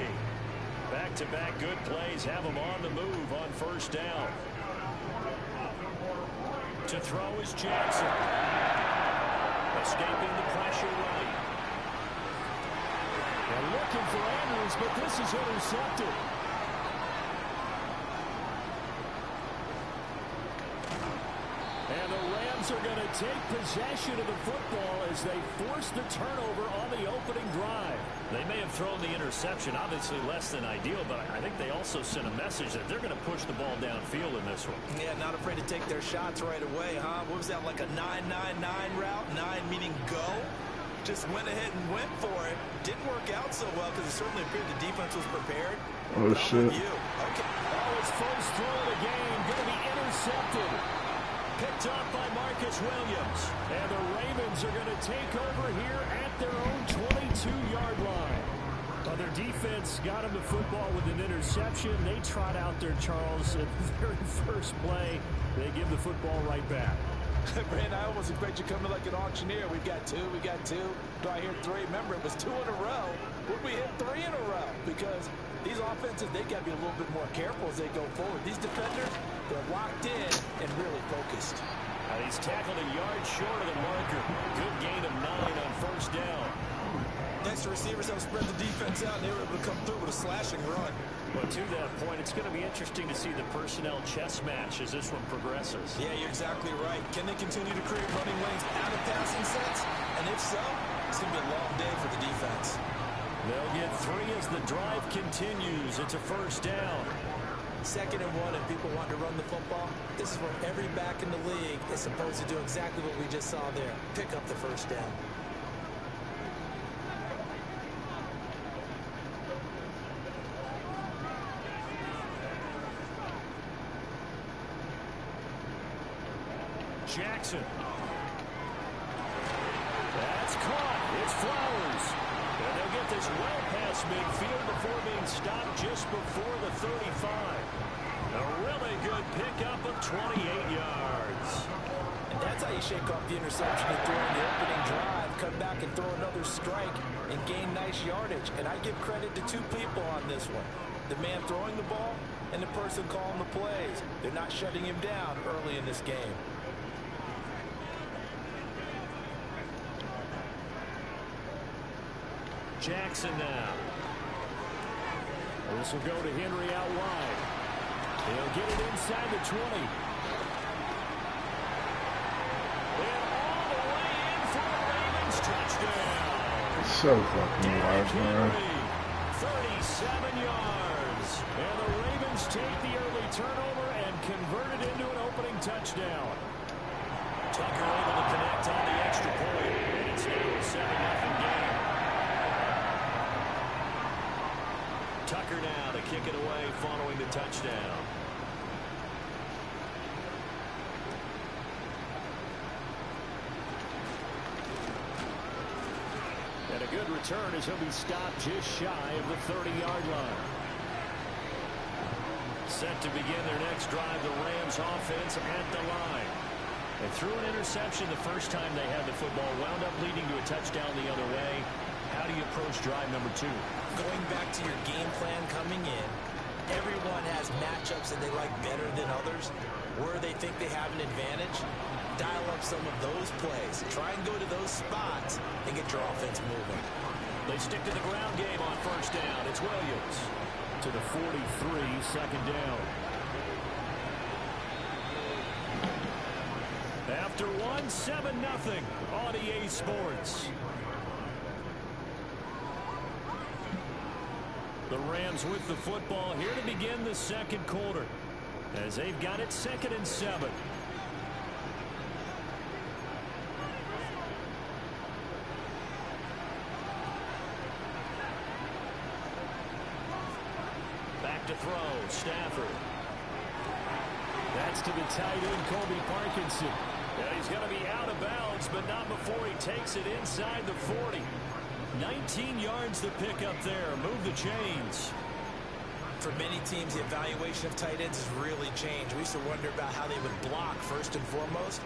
Back-to-back good plays have him on the move on first down. To throw is Jackson. Escaping the pressure right. And looking for Andrews, but this is intercepted. And the Rams are going to take possession of the football as they force the turnover on the opening drive. They may have thrown the interception, obviously less than ideal, but I think they also sent a message that they're going to push the ball downfield in this one. Yeah, not afraid to take their shots right away, huh? What was that, like a 9-9-9 route? 9 meaning go? Just went ahead and went for it. Didn't work out so well because it certainly appeared the defense was prepared. Oh, shit. Okay. Oh, his first throw of the game going to be intercepted. Picked up by Marcus Williams. And the Ravens are going to take over here at their own 22-yard line. Their defense got them the football with an interception. They trot out there, Charles, at the very first play. They give the football right back. Brandon, I almost expect you coming like an auctioneer. We got two. Do I hear 3? Remember, it was 2 in a row. Would we hit 3 in a row? Because these offenses, they got to be a little bit more careful as they go forward. These defenders, they're locked in and really focused. He's tackled a yard short of the marker. Good gain of 9 on first down. Next, the receivers have spread the defense out, and they were able to come through with a slashing run. But to that point, it's going to be interesting to see the personnel chess match as this one progresses. Yeah, you're exactly right. Can they continue to create running lanes out of passing sets? And if so, it's going to be a long day for the defense. They'll get 3 as the drive continues. It's a first down. 2nd and 1, and people want to run the football. This is where every back in the league is supposed to do exactly what we just saw there. Pick up the first down. Jackson. That's caught. It's Flowers. And they'll get this well past midfield before being stopped just before the 35. A really good pickup of 28 yards. And that's how you shake off the interception you threw in the opening drive. Come back and throw another strike and gain nice yardage. And I give credit to 2 people on this one. The man throwing the ball and the person calling the plays. They're not shutting him down early in this game. Jackson now. This will go to Henry out wide. He'll get it inside the 20. And all the way in for the Ravens touchdown. So fucking alive, man. 37 yards. And the Ravens take the early turnover and convert it into an opening touchdown. Tucker able to connect on the extra point. And it's now a 7-0 game. Tucker now to kick it away following the touchdown. And a good return as he'll be stopped just shy of the 30-yard line. Set to begin their next drive, the Rams offense at the line. And threw an interception the first time they had the football, wound up leading to a touchdown the other way. How do you approach drive number 2? Going back to your game plan coming in, everyone has matchups that they like better than others. Where they think they have an advantage, dial up some of those plays. Try and go to those spots and get your offense moving. They stick to the ground game on first down. It's Williams. To the 43, 2nd down. After 1, 7-0 on EA Sports. The Rams with the football here to begin the second quarter, as they've got it 2nd and 7. Back to throw, Stafford. That's to the tight end, Colby Parkinson. And he's going to be out of bounds, but not before he takes it inside the 40. 19 yards to pick up there. Move the chains. For many teams, the evaluation of tight ends has really changed. We used to wonder about how they would block first and foremost.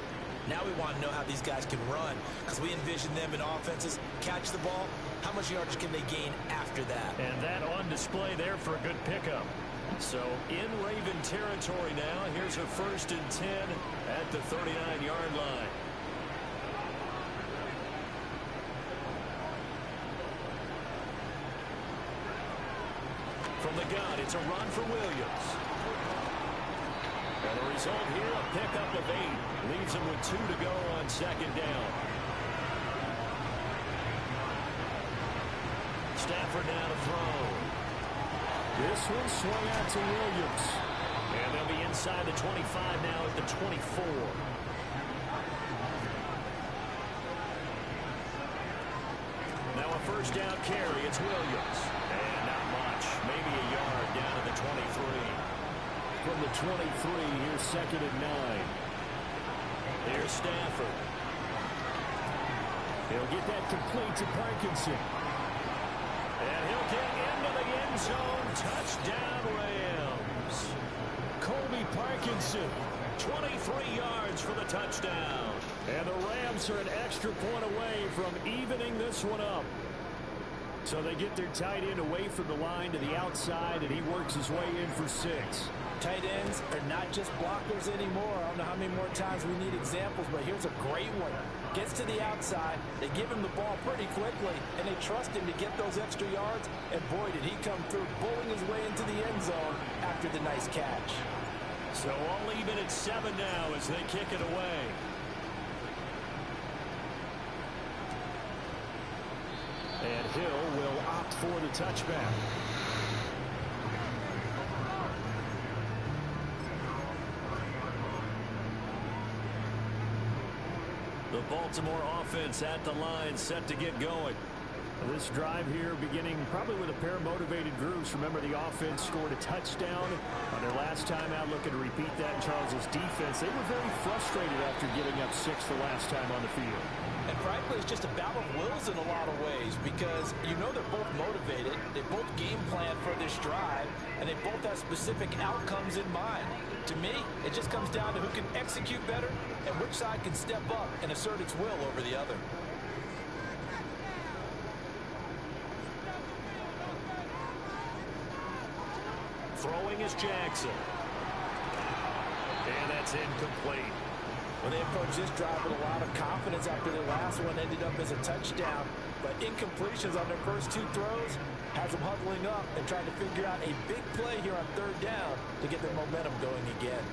Now we want to know how these guys can run, because we envision them in offenses catch the ball. How much yardage can they gain after that? And that on display there for a good pickup. So in Raven territory now. Here's a 1st and 10 at the 39-yard line. From the gun, it's a run for Williams. And the result here, a pickup of 8. Leaves him with 2 to go on 2nd down. Stafford now to throw. This one swung out to Williams. And they'll be inside the 25 now at the 24. Now a 1st down carry. It's Williams. And not much. Maybe a yard down to the 23. From the 23, here's 2nd and 9. Here's Stafford. He'll get that complete to Parkinson. And he'll get into the end zone. Touchdown, Rams. Colby Parkinson, 23 yards for the touchdown. And the Rams are an extra point away from evening this one up. So they get their tight end away from the line to the outside, and he works his way in for 6. Tight ends are not just blockers anymore. I don't know how many more times we need examples, but here's a great one. Gets to the outside, they give him the ball pretty quickly, and they trust him to get those extra yards, and boy, did he come through, bowling his way into the end zone after the nice catch. So all even at 7 now as they kick it away. And Hill will opt for the touchback. The Baltimore offense at the line, set to get going. This drive here beginning probably with a pair of motivated groups. Remember, the offense scored a touchdown on their last time out, looking to repeat that in Charles's defense. They were very frustrated after giving up 6 the last time on the field. And frankly, it's just a battle of wills in a lot of ways, because you know they're both motivated, they both game plan for this drive, and they both have specific outcomes in mind. To me, it just comes down to who can execute better and which side can step up and assert its will over the other. Throwing is Jackson. And that's incomplete. Well, they approached this drive with a lot of confidence after their last one ended up as a touchdown. But incompletions on their first 2 throws has them huddling up and trying to figure out a big play here on 3rd down to get their momentum going again.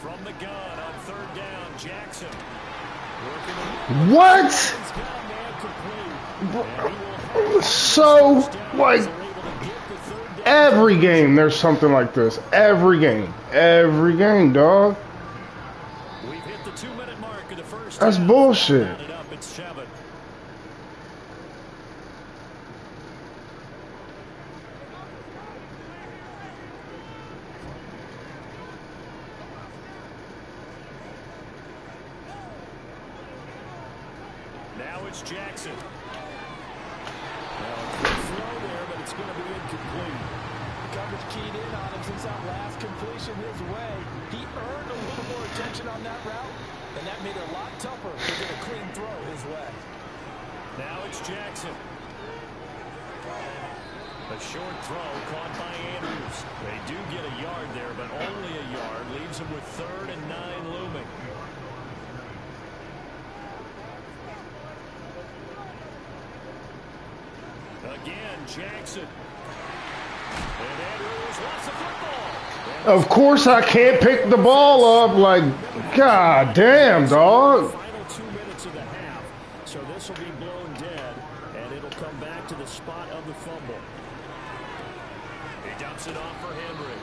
From the gun on 3rd down, Jackson. What? So, like, every game there's something like this. Every game, dog. We've hit the 2-minute mark of the first. That's bullshit. It's 7. Now it's Jackson. Throw there, but it's going to be incomplete. Coverage keyed in on him since that last completion his way. He earned a little more attention on that route, and that made it a lot tougher to get a clean throw his way. Now it's Jackson. A short throw caught by Andrews. They do get a yard there, but only a yard. Leaves them with 3rd and 9 looming. Again, Jackson. And Andrews wants the football. Of course I can't pick the ball up. Like, god damn, dog. Final 2 minutes of the half. So this will be blown dead. And and it'll come back to the spot of the fumble. He dumps it off for Henry.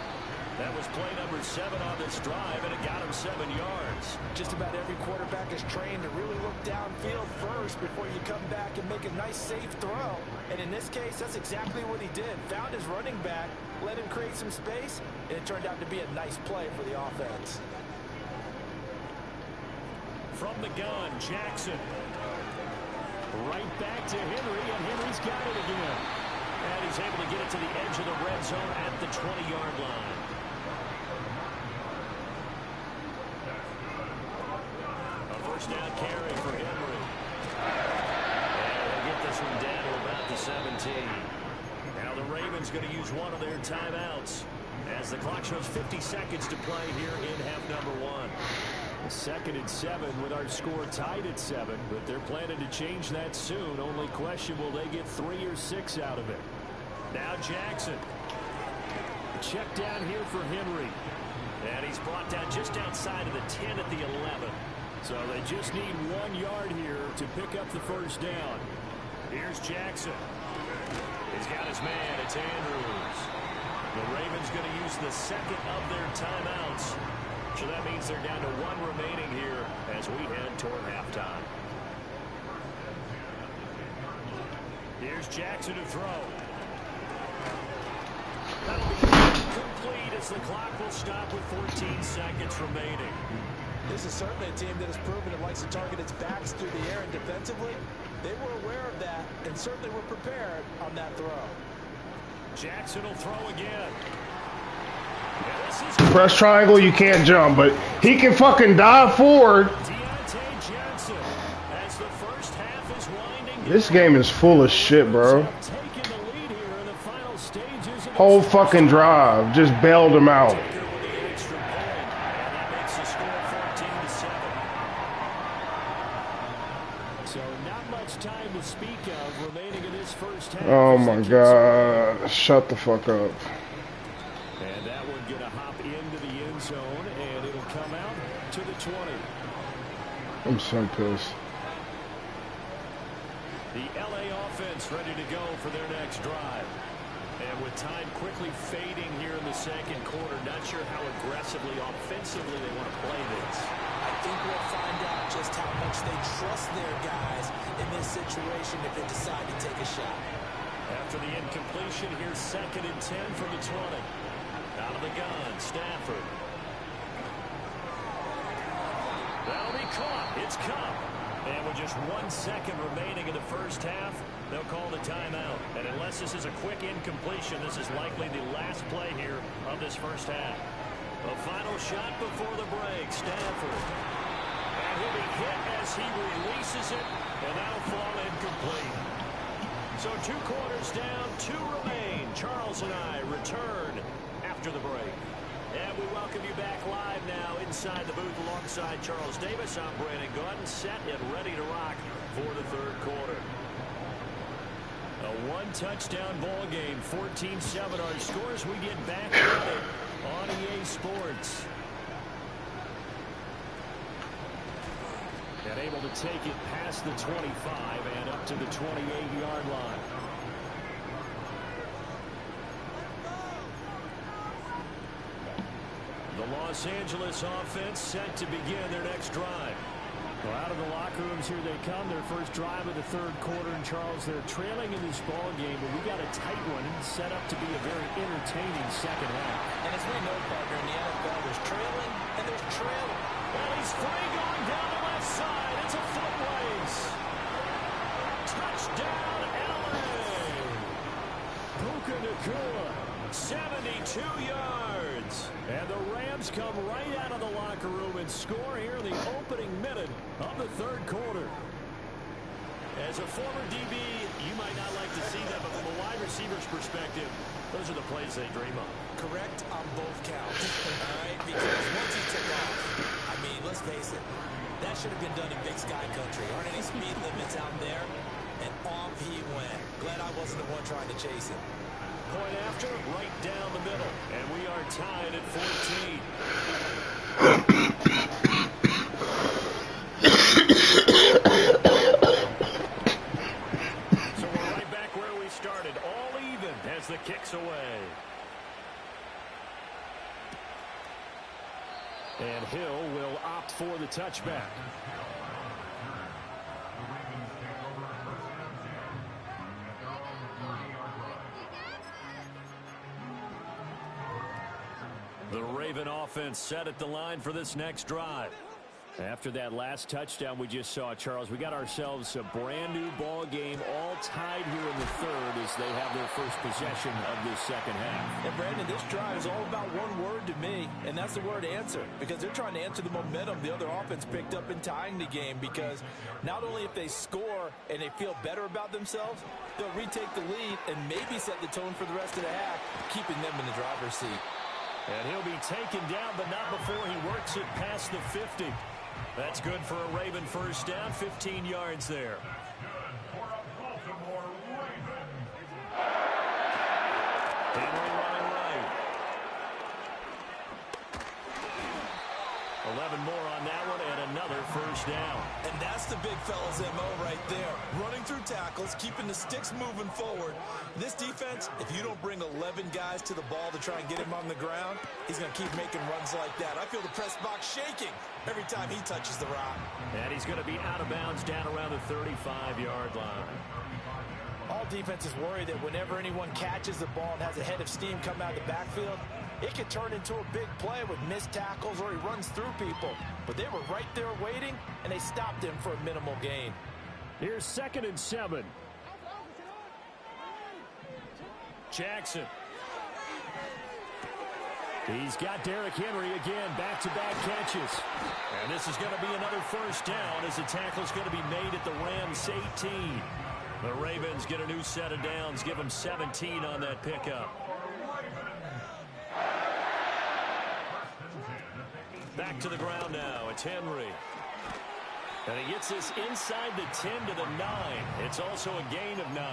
That was play number 7 on this drive, and it got him 7 yards. Just about every quarterback is trained to really look downfield first before you come back and make a nice, safe throw. And in this case, that's exactly what he did. Found his running back, let him create some space, and it turned out to be a nice play for the offense. From the gun, Jackson. Right back to Henry, and Henry's got it again. And he's able to get it to the edge of the red zone at the 20-yard line. A first down carry for Henry. And they'll get this one down to about the 17. Now the Ravens going to use one of their timeouts as the clock shows 50 seconds to play here in half number 1. 2nd and 7 with our score tied at 7, but they're planning to change that soon. Only question, will they get 3 or 6 out of it? Now Jackson. Check down here for Henry. And he's brought down just outside of the 10 at the 11. So they just need 1 yard here to pick up the first down. Here's Jackson. He's got his man. It's Andrews. The Ravens going to use the 2nd of their timeouts. So that means they're down to 1 remaining here as we head toward halftime. Here's Jackson to throw. That'll be complete as the clock will stop with 14 seconds remaining. This is certainly a team that has proven it likes to target its backs through the air and defensively. They were aware of that and certainly were prepared on that throw. Jackson will throw again. Press triangle, you can't jump, but he can fucking dive forward. This game is full of shit, bro. Whole fucking drive, just bailed him out. Oh my god, shut the fuck up. And that one going to hop into the end zone, and it'll come out to the 20. I'm so pissed. The LA offense ready to go for their next drive. And with time quickly fading here in the 2nd quarter, not sure how aggressively, offensively they want to play this. I think we'll find out just how much they trust their guys in this situation if they decide to take a shot. After the incompletion, here's 2nd and 10 from the 20. Out of the gun, Stafford. That'll be caught. It's Cup. And with just 1 second remaining in the first half, they'll call the timeout. And unless this is a quick incompletion, this is likely the last play here of this first half. A final shot before the break. Stafford. And he'll be hit as he releases it, and that'll fall incomplete. So 2 quarters down, 2 remain. Charles and I return after the break. And we welcome you back live now inside the booth alongside Charles Davis. I'm Brandon Gordon, set and ready to rock for the 3rd quarter. A 1-touchdown ball game, 14-7 our scores. We get back with it on EA Sports. And able to take it past the 25 and up to the 28-yard line. The Los Angeles offense set to begin their next drive. Well, out of the locker rooms here they come. Their first drive of the 3rd quarter. And Charles, they're trailing in this ball game, but we got a tight one set up to be a very entertaining 2nd half. And as we know, partner, in the NFL, there's trailing and there's trailing. Well, he's free going down the left side. It's a foot race. Touchdown, LA. Puka Nacua, 72 yards. And the Rams come right out of the locker room and score here in the opening minute of the 3rd quarter. As a former DB, you might not like to see that, but from a wide receiver's perspective, those are the plays they dream of. Correct on both counts, all right? Because once he took off, I mean, let's face it, that should have been done in Big Sky Country. Aren't any speed limits out there? And off he went. Glad I wasn't the one trying to chase him. Point after, right down the middle. And we are tied at 14. So we're gets away. And Hill will opt for the touchback. The Raven offense set at the line for this next drive. After that last touchdown we just saw, Charles, we got ourselves a brand new ball game, all tied here in the third as they have their first possession of this second half. And Brandon, this drive is all about one word to me, and that's the word answer, because they're trying to answer the momentum the other offense picked up in tying the game, because not only if they score and they feel better about themselves, they'll retake the lead and maybe set the tone for the rest of the half, keeping them in the driver's seat. And he'll be taken down, but not before he works it past the 50. That's good for a Raven first down, 15 yards there. 11 more on that one, and another first down. And that's the big fella's MO right there. Running through tackles, keeping the sticks moving forward. This defense, if you don't bring 11 guys to the ball to try and get him on the ground, he's going to keep making runs like that. I feel the press box shaking every time he touches the rock. And he's going to be out of bounds down around the 35-yard line. All defenses worry that whenever anyone catches the ball and has a head of steam come out of the backfield, it could turn into a big play with missed tackles or he runs through people. But they were right there waiting, and they stopped him for a minimal gain. Here's 2nd and 7. Jackson. He's got Derrick Henry again, back-to-back catches. And this is going to be another first down as the tackle's going to be made at the Rams 18. The Ravens get a new set of downs, give them 17 on that pickup. Back to the ground now. It's Henry. And he gets this inside the 10 to the 9. It's also a gain of 9.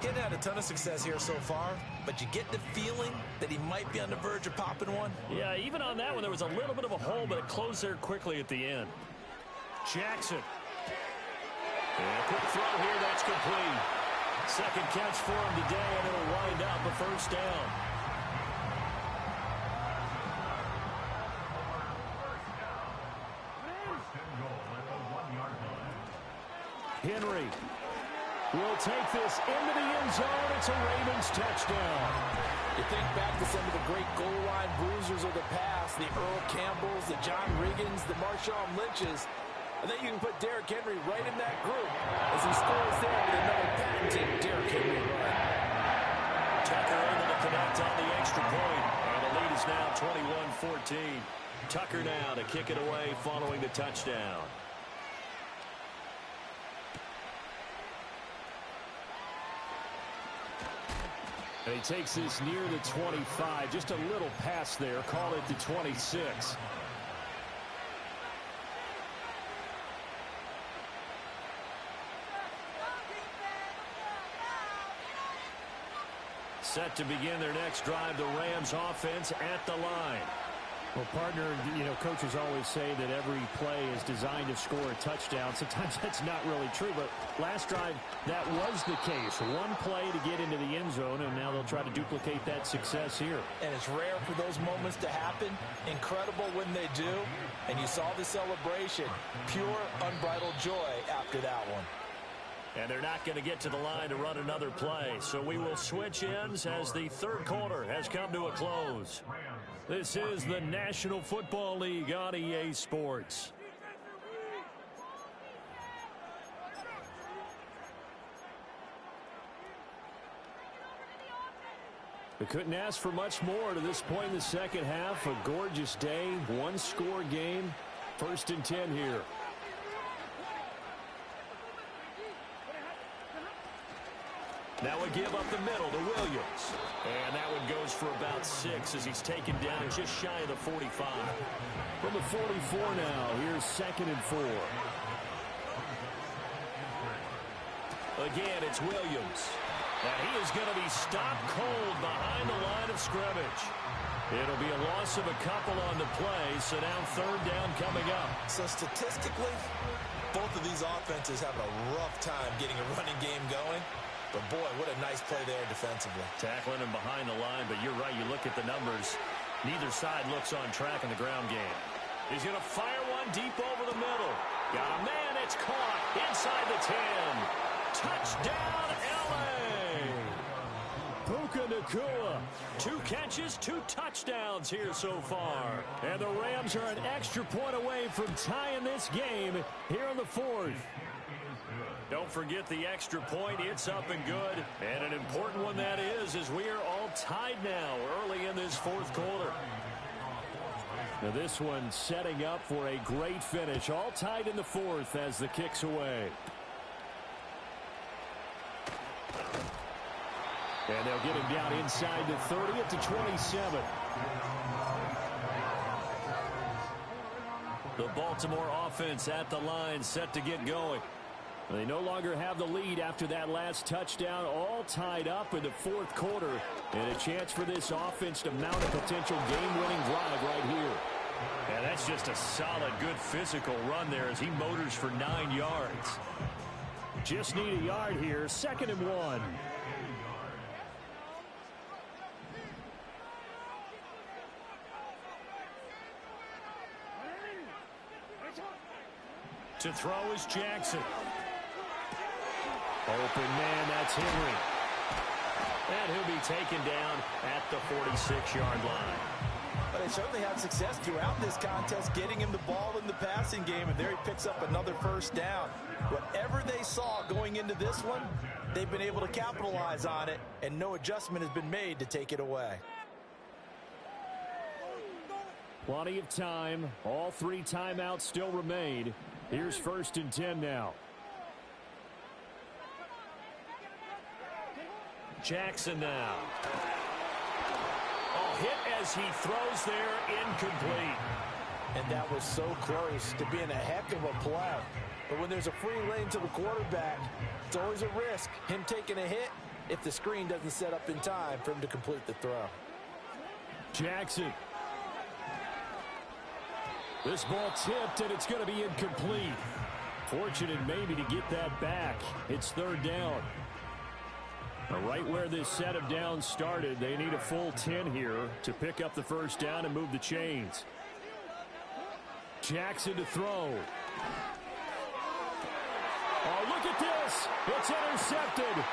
He hasn't had a ton of success here so far, but you get the feeling that he might be on the verge of popping one. Yeah, even on that one, there was a little bit of a hole, but it closed there quickly at the end. Jackson. And a quick throw here, that's complete. Second catch for him today, and it'll wind up a first down. Henry will take this into the end zone. It's a Ravens touchdown. You think back to some of the great goal line bruisers of the past, the Earl Campbells, the John Riggins, the Marshawn Lynches. I think you can put Derrick Henry right in that group as he scores there with another patented Derrick Henry run. Tucker able to connect on the extra point, and the lead is now 21-14. Tucker now to kick it away following the touchdown. And he takes this near the 25. Just a little pass there. Call it the 26. Set to begin their next drive, the Rams offense at the line. Well, partner, you know, coaches always say that every play is designed to score a touchdown. Sometimes that's not really true, but last drive, that was the case. One play to get into the end zone, and now they'll try to duplicate that success here. And it's rare for those moments to happen. Incredible when they do. And you saw the celebration. Pure, unbridled joy after that one. And they're not going to get to the line to run another play. So we will switch ends as the third quarter has come to a close. This is the National Football League on EA Sports. We couldn't ask for much more to this point in the second half. A gorgeous day, one-score game. 1st and 10 here. Now we give up the middle to Williams. And that one goes for about 6 as he's taken down just shy of the 45. From the 44 now, here's 2nd and 4. Again, it's Williams. And he is going to be stopped cold behind the line of scrimmage. It'll be a loss of a couple on the play, so now 3rd down coming up. So statistically, both of these offenses have a rough time getting a running game going. But, boy, what a nice play there defensively. Tackling him behind the line, but you're right. You look at the numbers. Neither side looks on track in the ground game. He's going to fire one deep over the middle. Got a man. It's caught inside the 10. Touchdown, L.A. Puka Nacua. 2 catches, 2 touchdowns here so far. And the Rams are an extra point away from tying this game here in the 4th. Don't forget the extra point. It's up and good. And an important one that is, as we are all tied now early in this 4th quarter. Now this one setting up for a great finish. All tied in the 4th as the kick's away. And they'll get him down inside the 30 at the 27. The Baltimore offense at the line, set to get going. They no longer have the lead after that last touchdown, all tied up in the 4th quarter. And a chance for this offense to mount a potential game-winning drive right here. And that's just a solid, good physical run there as he motors for 9 yards. Just need a yard here, 2nd and 1. To throw is Jackson. Open man, that's Henry. And he'll be taken down at the 46-yard line. But they certainly had success throughout this contest, getting him the ball in the passing game, and there he picks up another 1st down. Whatever they saw going into this one, they've been able to capitalize on it, and no adjustment has been made to take it away. Plenty of time. All 3 timeouts still remain. Here's 1st and 10 now. Jackson now. Oh, hit as he throws there, incomplete. And that was so close to being a heck of a play. But when there's a free lane to the quarterback, it's always a risk, him taking a hit, if the screen doesn't set up in time for him to complete the throw. Jackson. This ball tipped, and it's going to be incomplete. Fortunate maybe to get that back. It's 3rd down. Right where this set of downs started, they need a full 10 here to pick up the 1st down and move the chains. Jackson to throw. Oh, look at this. It's intercepted.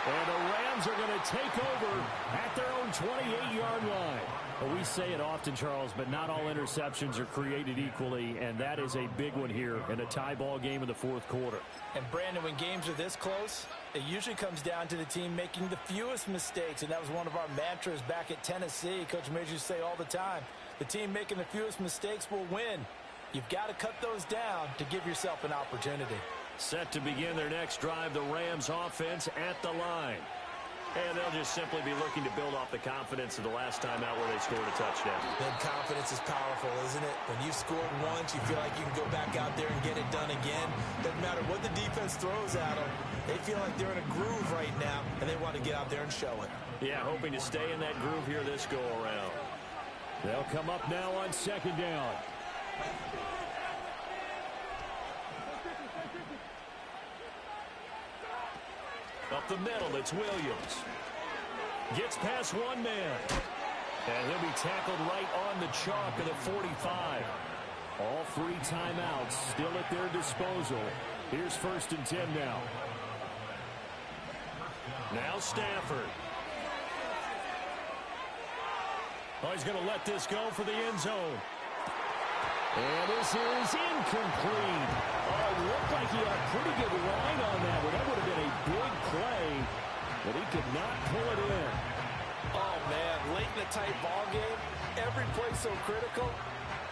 And the Rams are going to take over at their own 28-yard line. Well, we say it often, Charles, but not all interceptions are created equally, and that is a big one here in a tie ball game in the 4th quarter. And, Brandon, when games are this close, it usually comes down to the team making the fewest mistakes, and that was one of our mantras back at Tennessee. Coach Majors used to say all the time, the team making the fewest mistakes will win. You've got to cut those down to give yourself an opportunity. Set to begin their next drive, the Rams offense at the line. And they'll just simply be looking to build off the confidence of the last time out where they scored a touchdown. Then confidence is powerful, isn't it? When you've scored once, you feel like you can go back out there and get it done again. Doesn't matter what the defense throws at them. They feel like they're in a groove right now, and they want to get out there and show it. Yeah, hoping to stay in that groove here this go-around. They'll come up now on 2nd down. Up the middle, it's Williams. Gets past one man. And he'll be tackled right on the chalk of the 45. All 3 timeouts still at their disposal. Here's 1st and 10 now. Now Stafford. Oh, he's going to let this go for the end zone. And this is incomplete. Oh, it looked like he had a pretty good line on that one. That would have been a big play, but he could not pull it in. Oh, man, late in a tight ball game, every play so critical,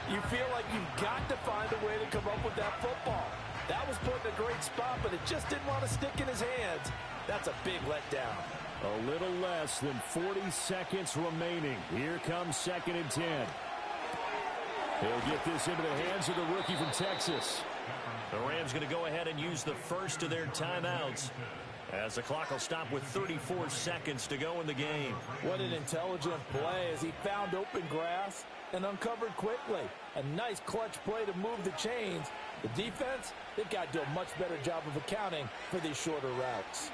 you feel like you've got to find a way to come up with that football. That was put in a great spot, but it just didn't want to stick in his hands. That's a big letdown. A little less than 40 seconds remaining. Here comes 2nd and 10. He'll get this into the hands of the rookie from Texas. The Rams going to go ahead and use the first of their timeouts as the clock will stop with 34 seconds to go in the game. What an intelligent play as he found open grass and uncovered quickly. A nice clutch play to move the chains. The defense, they've got to do a much better job of accounting for these shorter routes.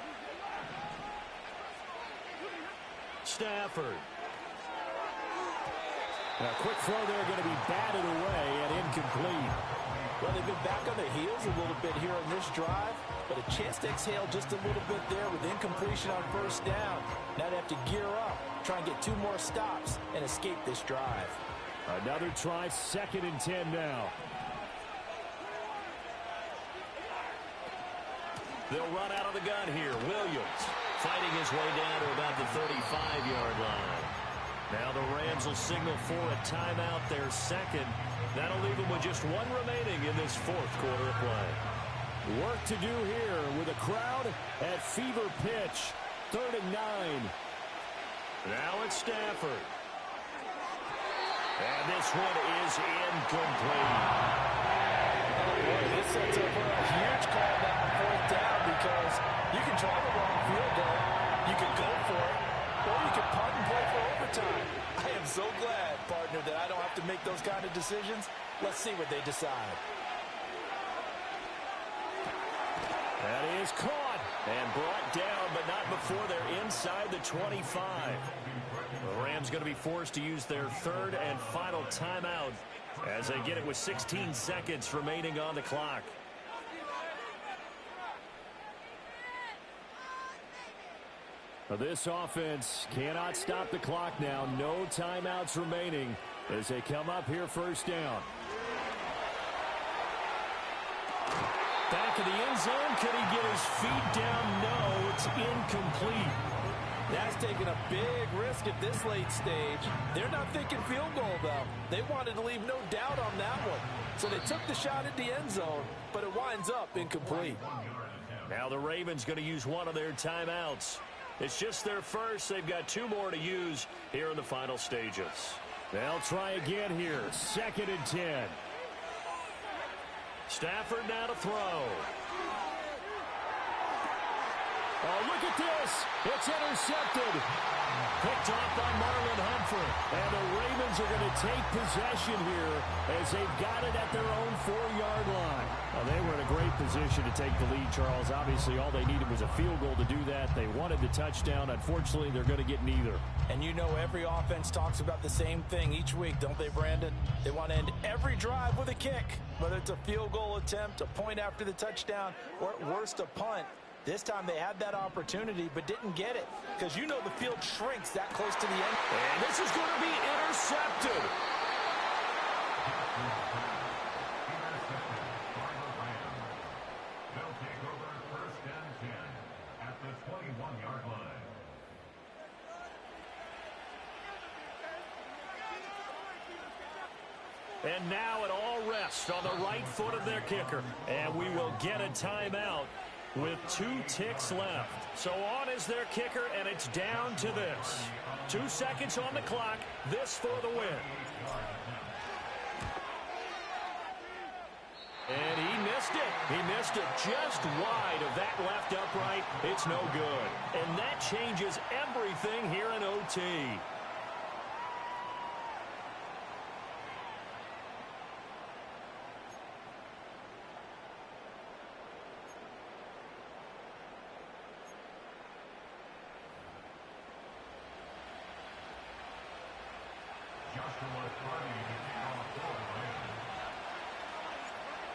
Stafford. A quick throw there going to be batted away and incomplete. Well, they've been back on their heels a little bit here on this drive, but a chance to exhale just a little bit there with incompletion on first down. Now they have to gear up, try and get 2 more stops, and escape this drive. Another try, 2nd and 10 now. They'll run out of the gun here. Williams fighting his way down to about the 35-yard line. Now the Rams will signal for a timeout, their 2nd. That'll leave them with just 1 remaining in this 4th quarter of play. Work to do here with a crowd at fever pitch. 3rd and 9. Now it's Stafford. And this one is incomplete. Oh boy, this sets up for a huge call now on 4th down because you can try the wrong field goal, you can go for it, or you can punt and play for overtime. I am so glad, partner, that I don't have to make those kind of decisions. Let's see what they decide. That is caught and brought down, but not before they're inside the 25. The Rams going to be forced to use their 3rd and final timeout as they get it with 16 seconds remaining on the clock. This offense cannot stop the clock now. No timeouts remaining as they come up here 1st down. Back of the end zone. Could he get his feet down? No, it's incomplete. That's taking a big risk at this late stage. They're not thinking field goal, though. They wanted to leave no doubt on that one. So they took the shot at the end zone, but it winds up incomplete. Now the Ravens going to use one of their timeouts. It's just their first. They've got 2 more to use here in the final stages. They'll try again here. 2nd and 10. Stafford now to throw. Oh, look at this. It's intercepted. Picked off by Marlon Humphrey. And the Ravens are going to take possession here as they've got it at their own 4-yard line. Well, they were in a great position to take the lead, Charles. Obviously, all they needed was a field goal to do that. They wanted the touchdown. Unfortunately, they're going to get neither. And you know every offense talks about the same thing each week, don't they, Brandon? They want to end every drive with a kick, whether it's a field goal attempt, a point after the touchdown, or at worst, a punt. This time they had that opportunity but didn't get it because you know the field shrinks that close to the end. And this is going to be intercepted. They'll take over 1st and 10 at the 21-yard line. And now it all rests on the right foot of their kicker. And we will get a timeout with 2 ticks left. So on is their kicker, and it's down to this. 2 seconds on the clock. This for the win. And he missed it. He missed it just wide of that left upright. It's no good. And that changes everything here in OT.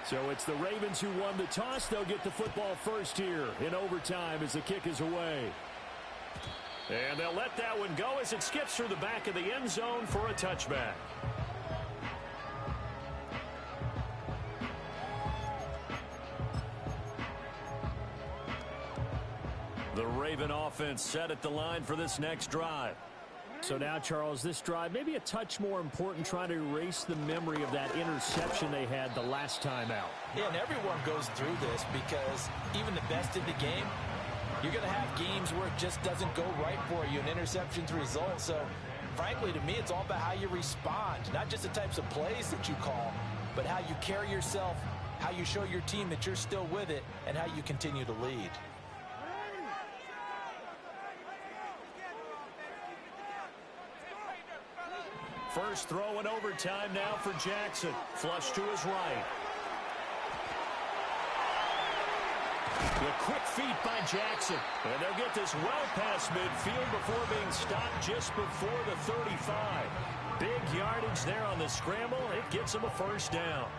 So it's the Ravens who won the toss. They'll get the football first here in overtime as the kick is away. And they'll let that one go as it skips through the back of the end zone for a touchback. The Raven offense set at the line for this next drive. So now, Charles, this drive maybe a touch more important, trying to erase the memory of that interception they had the last time out. Yeah, and everyone goes through this because even the best in the game, you're going to have games where it just doesn't go right for you, and interceptions result. So, frankly, to me, it's all about how you respond, not just the types of plays that you call, but how you carry yourself, how you show your team that you're still with it, and how you continue to lead. First throw in overtime now for Jackson. Flush to his right. The quick feet by Jackson. And they'll get this well past midfield before being stopped just before the 35. Big yardage there on the scramble. It gets them a first down.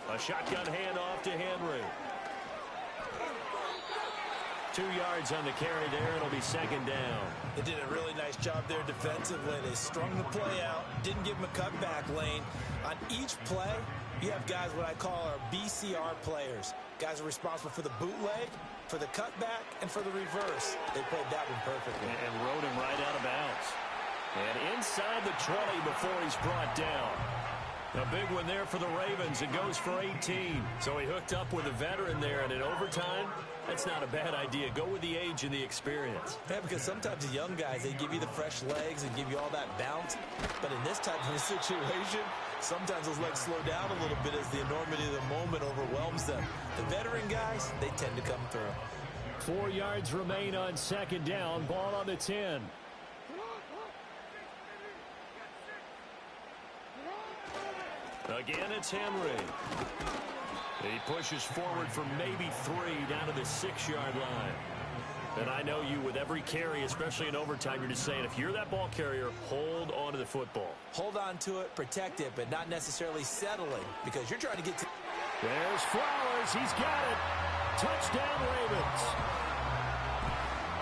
A shotgun handoff to Henry. 2 yards on the carry there. It'll be second down. They did a really nice job there defensively. They strung the play out, didn't give him a cutback lane. On each play, you have guys what I call our BCR players. Guys are responsible for the bootleg, for the cutback, and for the reverse. They played that one perfectly. And rode him right out of bounds. And inside the 20 before he's brought down. A big one there for the Ravens. It goes for 18. So he hooked up with a veteran there, and in overtime, that's not a bad idea. Go with the age and the experience. Yeah, because sometimes the young guys, they give you the fresh legs and give you all that bounce. But in this type of a situation, sometimes those legs slow down a little bit as the enormity of the moment overwhelms them. The veteran guys, they tend to come through. 4 yards remain on second down. Ball on the 10. Again, it's Henry. He pushes forward for maybe 3 down to the 6-yard line. And I know you, with every carry, especially in overtime, you're just saying, if you're that ball carrier, hold on to the football. Hold on to it, protect it, but not necessarily settling, because you're trying to get to... There's Flowers. He's got it. Touchdown, Ravens.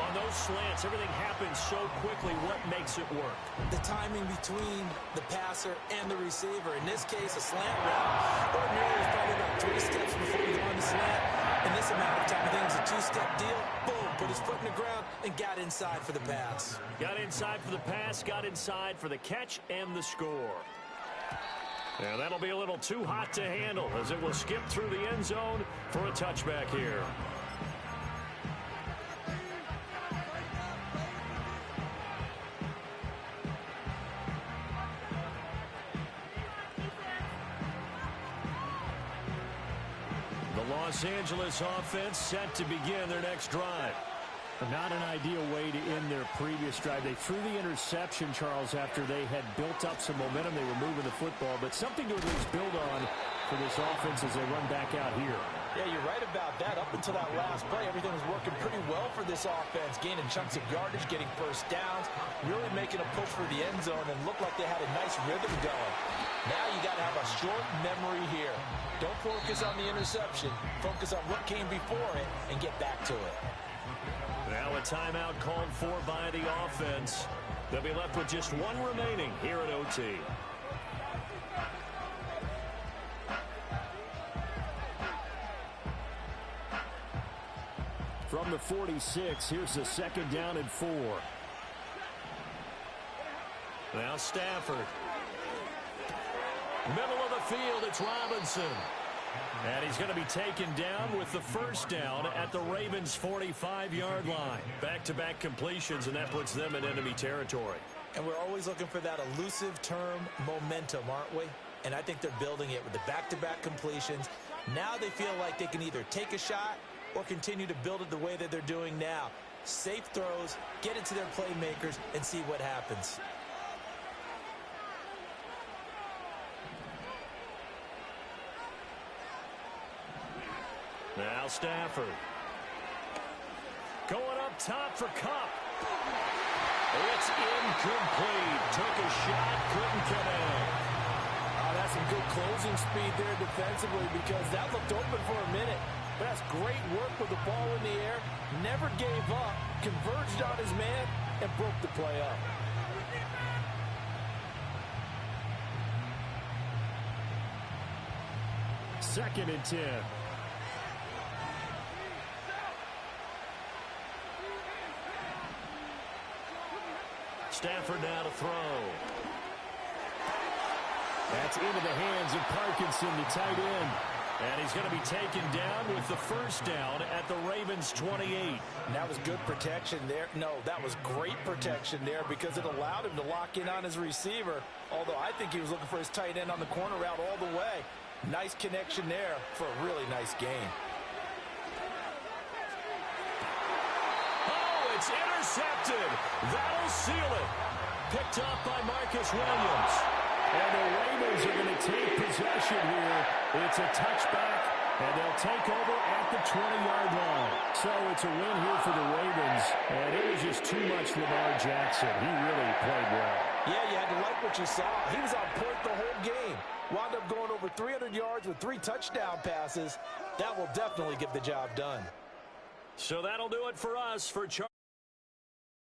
On those slants, everything happens so quickly. What makes it work? The timing between the passer and the receiver. In this case, a slant route. Ordinarily, it's probably about 3 steps before you go on the slant. In this amount of time, I think it's a 2-step deal. Boom, put his foot in the ground and got inside for the pass. Got inside for the pass, got inside for the catch and the score. And that'll be a little too hot to handle as it will skip through the end zone for a touchback here. Los Angeles offense set to begin their next drive. Not an ideal way to end their previous drive. They threw the interception, Charles, after they had built up some momentum. They were moving the football, but something to at least build on for this offense as they run back out here. Yeah, you're right about that. Up until that last play, everything was working pretty well for this offense, gaining chunks of yardage, getting first downs, really making a push for the end zone, and looked like they had a nice rhythm going. Now you got to have a short memory here. Don't focus on the interception. Focus on what came before it and get back to it. Now a timeout called for by the offense. They'll be left with just 1 remaining here at OT. From the 46, here's the second down and 4. Now Stafford. Middle of the field, it's Robinson. And he's going to be taken down with the first down at the Ravens' 45-yard line. Back-to-back completions, and that puts them in enemy territory. And we're always looking for that elusive term, momentum, aren't we? And I think they're building it with the back-to-back completions. Now they feel like they can either take a shot or continue to build it the way that they're doing now. Safe throws, get it to their playmakers, and see what happens. Now Stafford. Going up top for Kupp. It's incomplete. Took a shot, couldn't connect. Oh, that's some good closing speed there defensively, because that looked open for a minute. But that's great work with the ball in the air. Never gave up. Converged on his man and broke the play up. Second and 10. Stafford now to throw. That's into the hands of Parkinson, the tight end. And he's going to be taken down with the first down at the Ravens' 28. And that was good protection there. No, that was great protection there because it allowed him to lock in on his receiver. Although I think he was looking for his tight end on the corner route all the way. Nice connection there for a really nice gain. Oh, it's intercepted. That'll seal it. Picked up by Marcus Williams. And the Ravens are going to take possession here. It's a touchback, and they'll take over at the 20-yard line. So it's a win here for the Ravens, and it was just too much Lamar Jackson. He really played well. Yeah, you had to like what you saw. He was on point the whole game. Wound up going over 300 yards with 3 touchdown passes. That will definitely get the job done. So that'll do it for us for